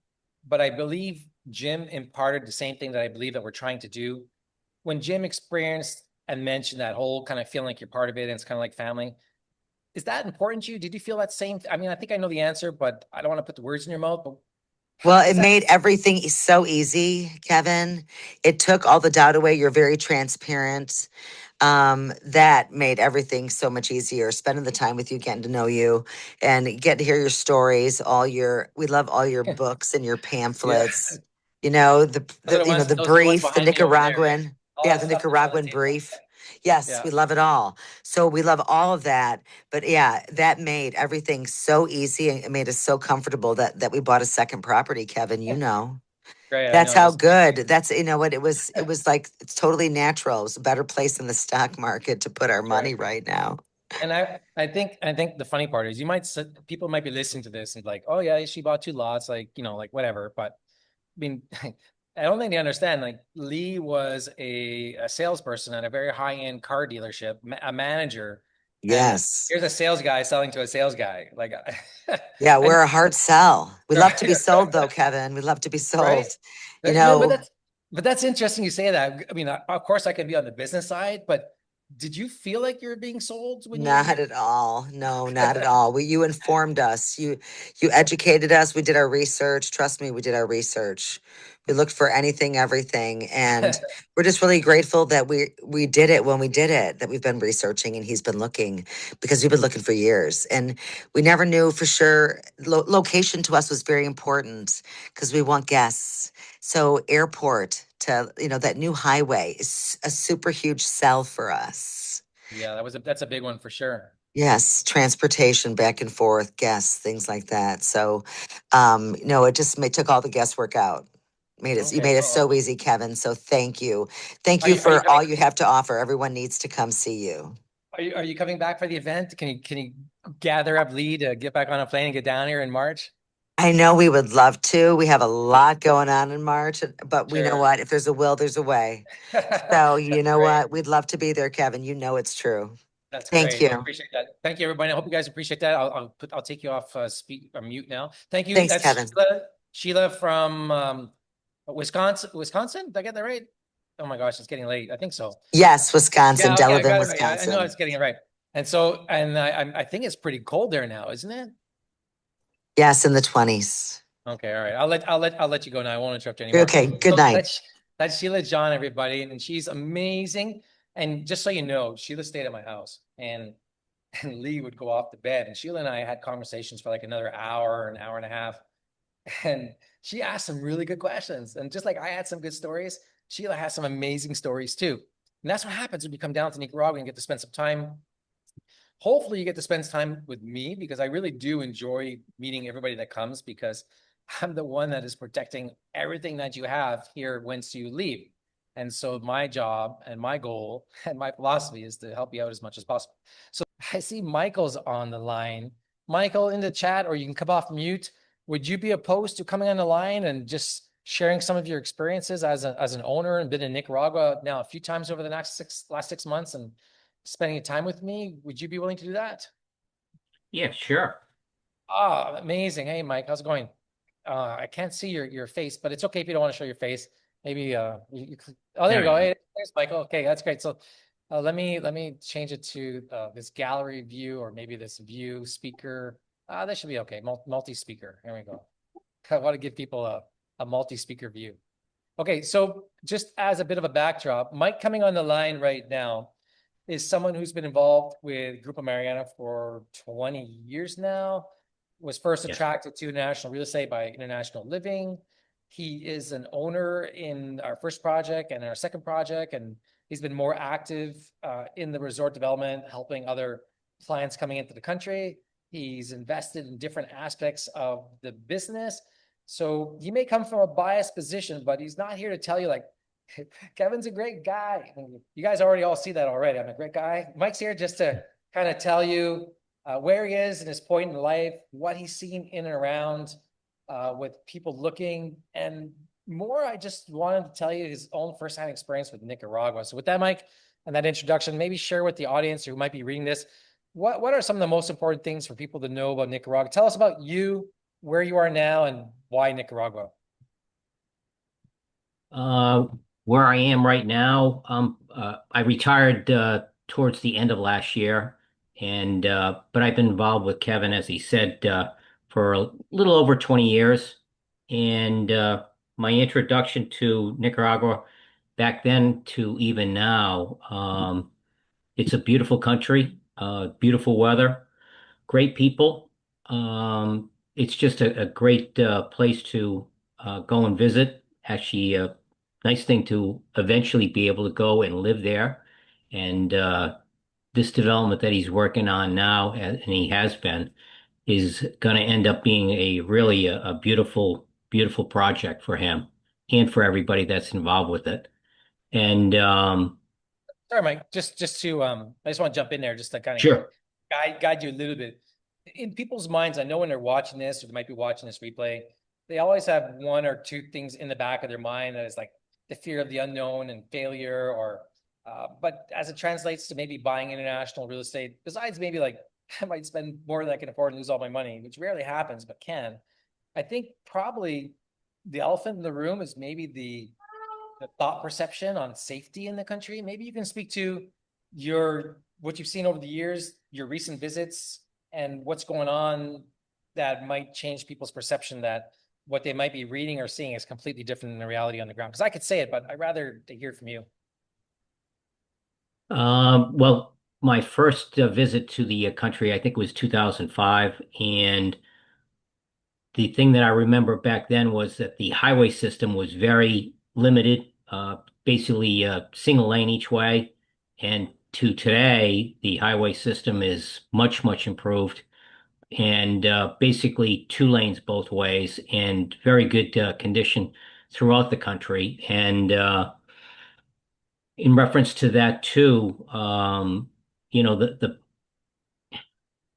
but I believe Jim imparted the same thing that I believe that we're trying to do. When Jim experienced and mentioned that whole kind of feeling like you're part of it and it's kind of like family, is that important to you? Did you feel that same? I mean, I think I know the answer, but I don't want to put the words in your mouth. But Well, it is that made everything so easy, Kevin. It took all the doubt away. You're very transparent. That made everything so much easier. Spending the time with you, getting to know you, and get to hear your stories. We love all your books and your yeah? pamphlets. Those are the ones. The Those are the ones brief, the behind me over there, right? Nicaraguan, All yeah, that the stuff that's on the Nicaraguan table. brief. Yes, Yeah. we love it all. So we love all of that. But yeah, that made everything so easy and it made us so comfortable that we bought a second property, Kevin. Great. I That's know. how Just good. That's what it was like it's totally natural. It was a better place in the stock market to put our money right. right now. And I think the funny part is people might be listening to this and like, oh yeah, she bought two lots, like, like whatever. But I mean, I don't think they understand. Like Lee was a salesperson at a very high-end car dealership, a manager, and Yes. here's a sales guy selling to a sales guy. Like, Yeah, I we're a hard sell. We love to be right, sold though, Kevin. We love to be right. sold. You No, but know, that's interesting you say that. I mean, of course, I can be on the business side, but did you feel like you were being sold when you? not at all. No, not at all. You informed us. You educated us. We did our research. Trust me, we did our research. We looked for anything, everything, and we're just really grateful that we did it when we did it. That we've been researching and he's been looking because we've been looking for years, and we never knew for sure. Location to us was very important because we want guests. So airport to that new highway is a super huge sell for us. Yeah, that's a big one for sure. Yes, transportation back and forth, guests, things like that. So, no, it just took all the guesswork out. You Okay, made it well, so easy, Kevin. So thank you. Thank are you you are you for coming? all you have to offer. Everyone needs to come see you. Are you coming back for the event? Can you gather up Lee to get back on a plane and get down here in March? I know we would love to. We have a lot going on in March, but we know Sure. what? If there's a will, there's a way. So you That's know great. what? We'd love to be there, Kevin. You know it's true. That's Thank great. Well, I you. appreciate that. Thank you, everybody. I hope you guys appreciate that. I'll take you off speak or mute now. Thank you. Thanks, That's Kevin. Sheila from Wisconsin. Wisconsin? Did I get that right? Oh my gosh, it's getting late. I think so. Yes, Wisconsin, Yeah, okay, I Delavan, got it right. I know I Wisconsin. was getting it right. And so, and I think it's pretty cold there now, isn't it? Yes, in the 20s. Okay, all right. I'll let you go now. I won't interrupt you anymore. Okay, good So night. that's Sheila John, everybody, and she's amazing. And just so you know, Sheila stayed at my house, and Lee would go off to bed, and Sheila and I had conversations for like another hour, an hour and a half, and she asked some really good questions. And just like I had some good stories, Sheila has some amazing stories too. And that's what happens when you come down to Nicaragua and get to spend some time. Hopefully you get to spend time with me because I really do enjoy meeting everybody that comes because I'm the one that is protecting everything that you have here once you leave. And so my job and my goal and my philosophy is to help you out as much as possible. So I see Michael's on the line. Michael, in the chat, or you can come off mute. Would you be opposed to coming on the line and just sharing some of your experiences as an owner and been in Nicaragua now a few times over the last 6 months and spending time with me? Would you be willing to do that? Yeah, sure. Ah, amazing. Hey, Mike, how's it going? I can't see your face, but it's okay if you don't want to show your face. Maybe oh, there you There go. I am. Hey, there's Michael. Okay, that's great. So let me change it to this gallery view or maybe this view speaker. That should be okay. Multi-speaker. Here we go. I want to give people a multi-speaker view. Okay, so just as a bit of a backdrop, Mike coming on the line right now is someone who's been involved with Grupo Mariana for 20 years now, was first Yes. attracted to international real estate by international living. He is an owner in our first project and our second project, and he's been more active in the resort development, helping other clients coming into the country. He's invested in different aspects of the business. So he may come from a biased position, but he's not here to tell you like, Kevin's a great guy. You guys already all see that already. I'm a great guy. Mike's here just to kind of tell you where he is in his point in life, what he's seen in and around with people looking, and more. I just wanted to tell you his own firsthand experience with Nicaragua. So with that, Mike, and that introduction, maybe share with the audience who might be reading this, what are some of the most important things for people to know about Nicaragua? Tell us about you, where you are now, and why Nicaragua. Uh, where I am right now, I retired towards the end of last year, and but I've been involved with Kevin, as he said, for a little over 20 years. And my introduction to Nicaragua back then to even now, it's a beautiful country, beautiful weather, great people. It's just a great place to go and visit. Actually, nice thing to eventually be able to go and live there. And this development that he's working on now, and he has been, is going to end up being a beautiful, beautiful project for him and for everybody that's involved with it. And Sorry, Mike, just to I just want to jump in there just to kind of sure. guide you a little bit. In people's minds, I know when they're watching this or they might be watching this replay, they always have one or two things in the back of their mind that is like the fear of the unknown and failure, or but as it translates to maybe buying international real estate, besides maybe like I might spend more than I can afford and lose all my money, which rarely happens, but can. I think probably the elephant in the room is maybe the thought perception on safety in the country. Maybe you can speak to your what you've seen over the years, your recent visits, and what's going on that might change people's perception that what they might be reading or seeing is completely different than the reality on the ground. Because I could say it, but I'd rather to hear from you. Well, my first visit to the country, I think, was 2005, and the thing that I remember back then was that the highway system was very limited, basically single lane each way. And to today, the highway system is much, much improved and basically two lanes both ways and very good condition throughout the country. And in reference to that too, the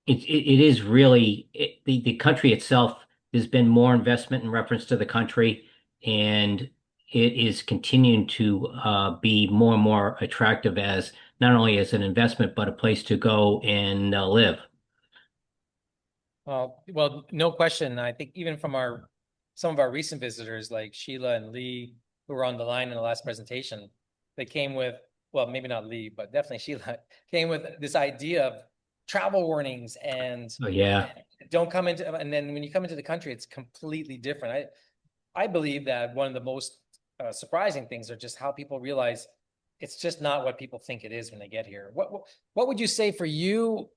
it is really the country itself. There's been more investment in reference to the country, and it is continuing to be more and more attractive as not only as an investment but a place to go and live. Well, no question. I think even from our some of our recent visitors like Sheila and Lee, who were on the line in the last presentation, they came with, well, maybe not Lee, but definitely Sheila came with this idea of travel warnings and Oh yeah. don't come into, and then when you come into the country, it's completely different. I believe that one of the most surprising things are just how people realize it's just not what people think it is when they get here. What would you say for you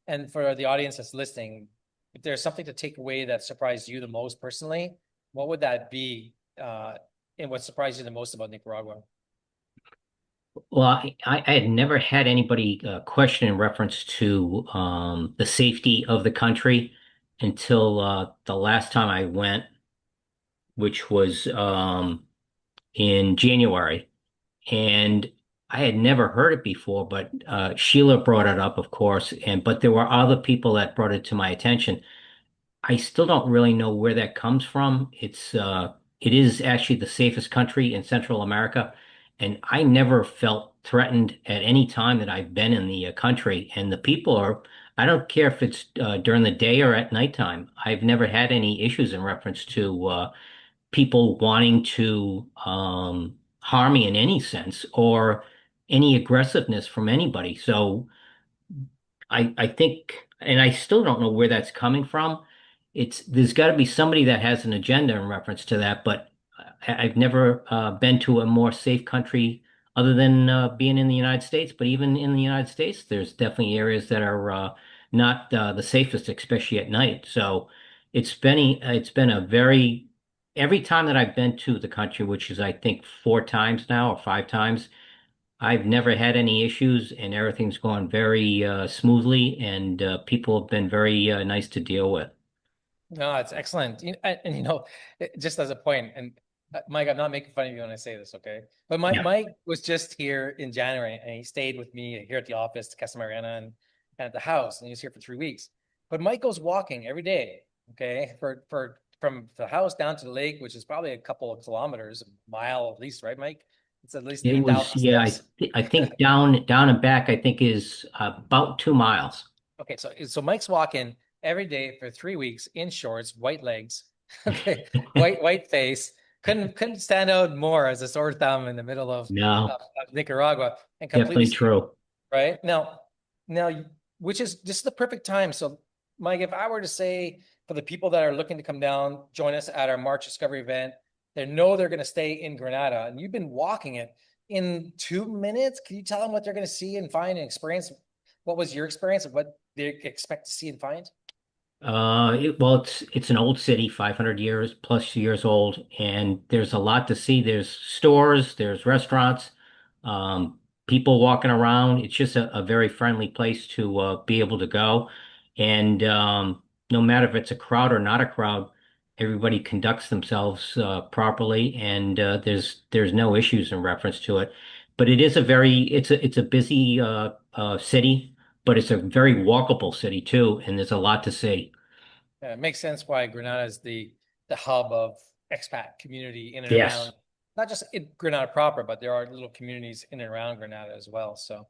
and for the audience that's listening, if there's something to take away that surprised you the most personally, what would that be? And what surprised you the most about Nicaragua? Well, I had never had anybody question in reference to the safety of the country until the last time I went, which was in January. And I had never heard it before, but Sheila brought it up, of course, and but there were other people that brought it to my attention. I still don't really know where that comes from. It is actually the safest country in Central America, and I never felt threatened at any time that I've been in the country. And the people are, I don't care if it's during the day or at nighttime. I've never had any issues in reference to people wanting to harm me in any sense or any aggressiveness from anybody. So I think, and I still don't know where that's coming from. There's got to be somebody that has an agenda in reference to that, but I've never been to a more safe country other than being in the United States. But even in the United States, there's definitely areas that are not the safest, especially at night. So it's been a very every time that I've been to the country, which is I think four times now or five times. I've never had any issues and everything's gone very smoothly and people have been very nice to deal with. No, it's excellent. And just as a point, and Mike, I'm not making fun of you when I say this, okay? But Yeah. Mike was just here in January and he stayed with me here at the office, Casa Mariana, and at the house, and he was here for 3 weeks. But Mike goes walking every day, okay, for from the house down to the lake, which is probably a couple of kilometers, a mile at least, right, Mike? It's at least It was, 3,000 yeah, steps. I think down and back, I think is about 2 miles. Okay, so Mike's walking every day for 3 weeks in shorts, white legs, okay, white face. Couldn't stand out more as a sore thumb in the middle No, of Nicaragua and completely definitely speak, true. right? Now, which is just the perfect time. So, Mike, if I were to say for the people that are looking to come down, join us at our March Discovery event, they know they're going to stay in Granada, and you've been walking it in 2 minutes. Can you tell them what they're going to see and find and experience? What was your experience of what they expect to see and find? Well, it's an old city, 500 years plus years old, and there's a lot to see. There's stores, there's restaurants, people walking around. It's just a very friendly place to be able to go. And no matter if it's a crowd or not a crowd, everybody conducts themselves properly, and there's no issues in reference to it. But it is a very it's a busy city. but it's a very walkable city too, and there's a lot to see. Yeah, it makes sense why Granada is the hub of expat community in and Yes, around, not just in Granada proper, but there are little communities in and around Granada as well. So,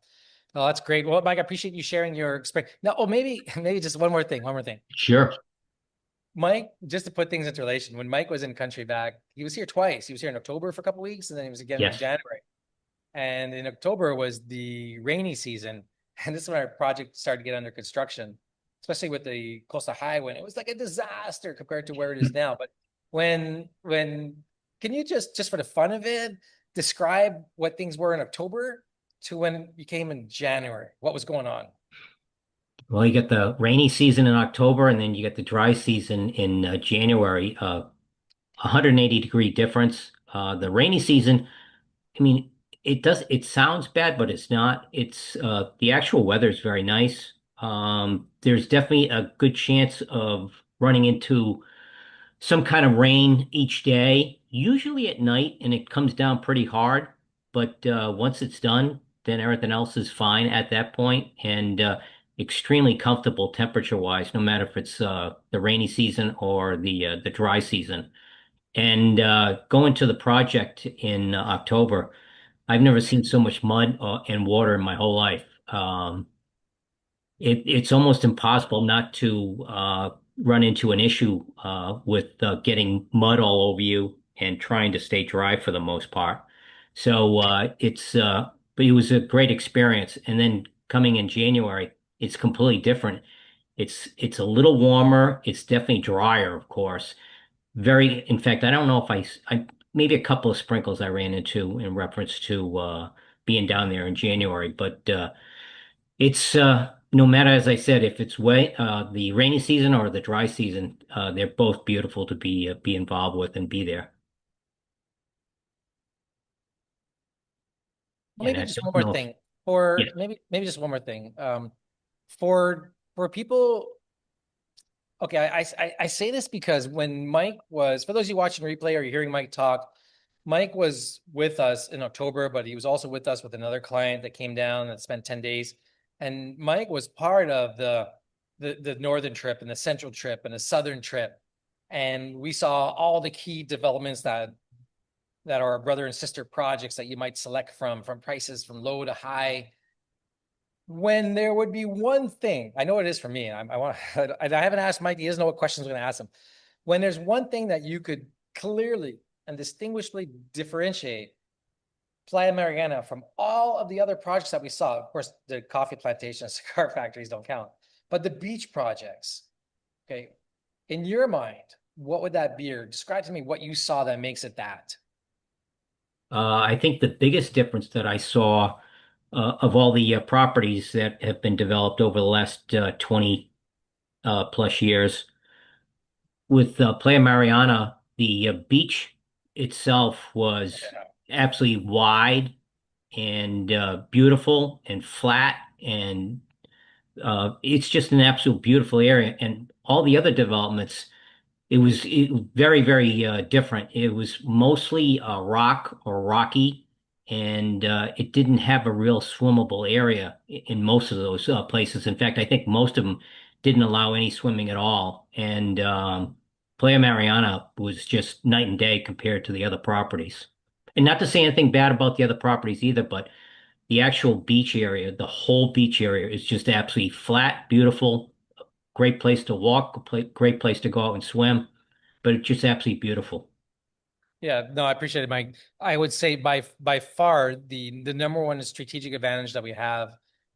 oh, that's great. Well, Mike, I appreciate you sharing your experience. Now, oh, maybe maybe just one more thing. sure. Mike, just to put things into relation, when Mike was in country back, he was here twice. He was here in October for a couple of weeks, and then he was again in Yes. January. And in October was the rainy season, and this is when our project started to get under construction, especially with the Coastal Highway. It was like a disaster compared to where it is now. But when can you just for the fun of it, describe what things were in October to when you came in January? What was going on? Well, you get the rainy season in October, and then you get the dry season in January. 180-degree difference. The rainy season, I mean, it sounds bad, but it's not. It's the actual weather is very nice. There's definitely a good chance of running into some kind of rain each day, usually at night, and it comes down pretty hard. But once it's done, then everything else is fine at that point, and extremely comfortable temperature-wise, no matter if it's the rainy season or the dry season. And going to the project in October, I've never seen so much mud and water in my whole life. It's almost impossible not to run into an issue with getting mud all over you and trying to stay dry for the most part. So but it was a great experience. And then coming in January, it's completely different. It's a little warmer. It's definitely drier, of course. In fact, I don't know if maybe a couple of sprinkles I ran into in reference to being down there in January, but it's no matter, as I said, if it's the rainy season or the dry season, they're both beautiful to be involved with and be there. Well, And maybe I just one don't more know if thing. For yes, maybe just one more thing. For people, okay, I say this because when Mike was, for those of you watching replay or you're hearing Mike talk, Mike was with us in October, but he was also with us with another client that came down and spent 10 days. And Mike was part of the northern trip and the central trip and the southern trip. And we saw all the key developments that are brother and sister projects that you might select from prices from low to high. When there would be one thing, I know it is for me. I want. I haven't asked Mike. He doesn't know what questions I'm going to ask him. When there's one thing that you could clearly and distinguishably differentiate Playa Mariana from all of the other projects that we saw, of course, the coffee plantation and cigar factories don't count, but the beach projects. Okay, in your mind, what would that be? Or describe to me what you saw that makes it that. I think the biggest difference that I saw of all the properties that have been developed over the last 20 plus years with Playa Mariana, the beach itself was absolutely wide and beautiful and flat, and it's just an absolute beautiful area. And all the other developments, it was very, very different. It was mostly rock or rocky, and it didn't have a real swimmable area in most of those places. In fact, I think most of them didn't allow any swimming at all. And Playa Mariana was just night and day compared to the other properties. And not to say anything bad about the other properties either, but the actual beach area, the whole beach area is just absolutely flat, beautiful, great place to walk, great place to go out and swim, but it's just absolutely beautiful. Yeah, no, I appreciate it, Mike. I would say by far the number one strategic advantage that we have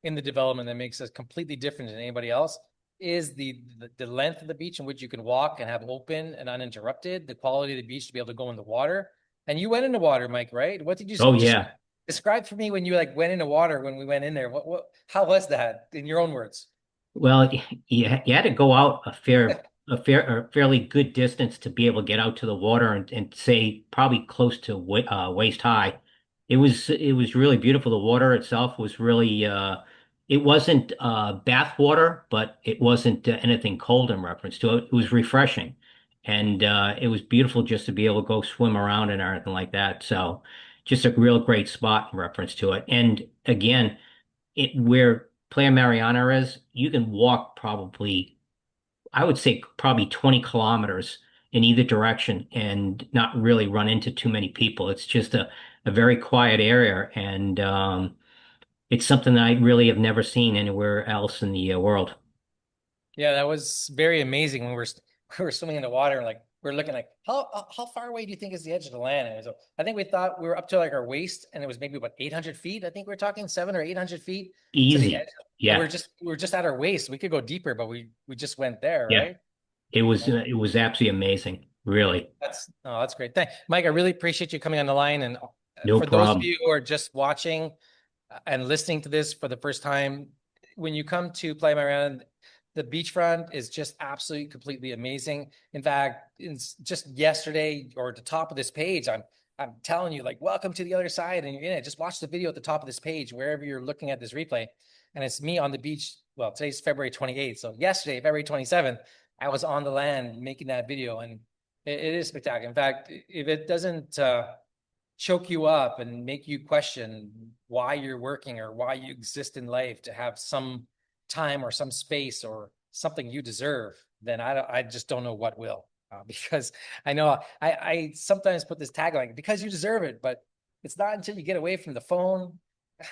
in the development that makes us completely different than anybody else is the length of the beach in which you can walk and have open and uninterrupted, the quality of the beach to be able to go in the water. And you went in the water, Mike, right? What did you Oh just yeah. describe for me when you like went in the water when we went in there? How was that in your own words? Well, you had to go out a fairly good distance to be able to get out to the water and say probably close to waist high. It was really beautiful. The water itself was really it wasn't bath water, but it wasn't anything cold in reference to it. It was refreshing, and it was beautiful just to be able to go swim around and everything like that. So, just a real great spot in reference to it. And again, where Playa Mariana is, you can walk probably, I would say probably 20 kilometers in either direction and not really run into too many people. It's just a very quiet area, and it's something that I really have never seen anywhere else in the world. Yeah, that was very amazing when we were swimming in the water. Like we're looking like how far away do you think is the edge of the land? And so I think we thought we were up to like our waist, and it was maybe about 800 feet. I think we are talking 700 or 800 feet to the edge, Easy. and Yeah. we're just at our waist. We could go deeper, but we just went there, Yeah. right? It was absolutely amazing. Really. That's great. Thank Mike. I really appreciate you coming on the line. And No for those of problem. you who are just watching and listening to this for the first time, when you come to Playa Mariana, the beachfront is just absolutely completely amazing. In fact, it's just yesterday or at the top of this page, I'm telling you, like, welcome to the other side. And you're in it. Just watch the video at the top of this page, wherever you're looking at this replay. And it's me on the beach. Well, today's February 28th. So yesterday, February 27th, I was on the land making that video, and it is spectacular. In fact, if it doesn't choke you up and make you question why you're working or why you exist in life to have some time or some space or something you deserve, then I just don't know what will. Because I know I sometimes put this tagline, because you deserve it, but it's not until you get away from the phone,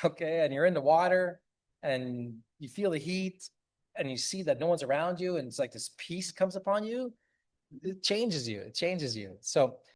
okay, and you're in the water and you feel the heat and you see that no one's around you, and it's like this peace comes upon you. It changes you. It changes you. So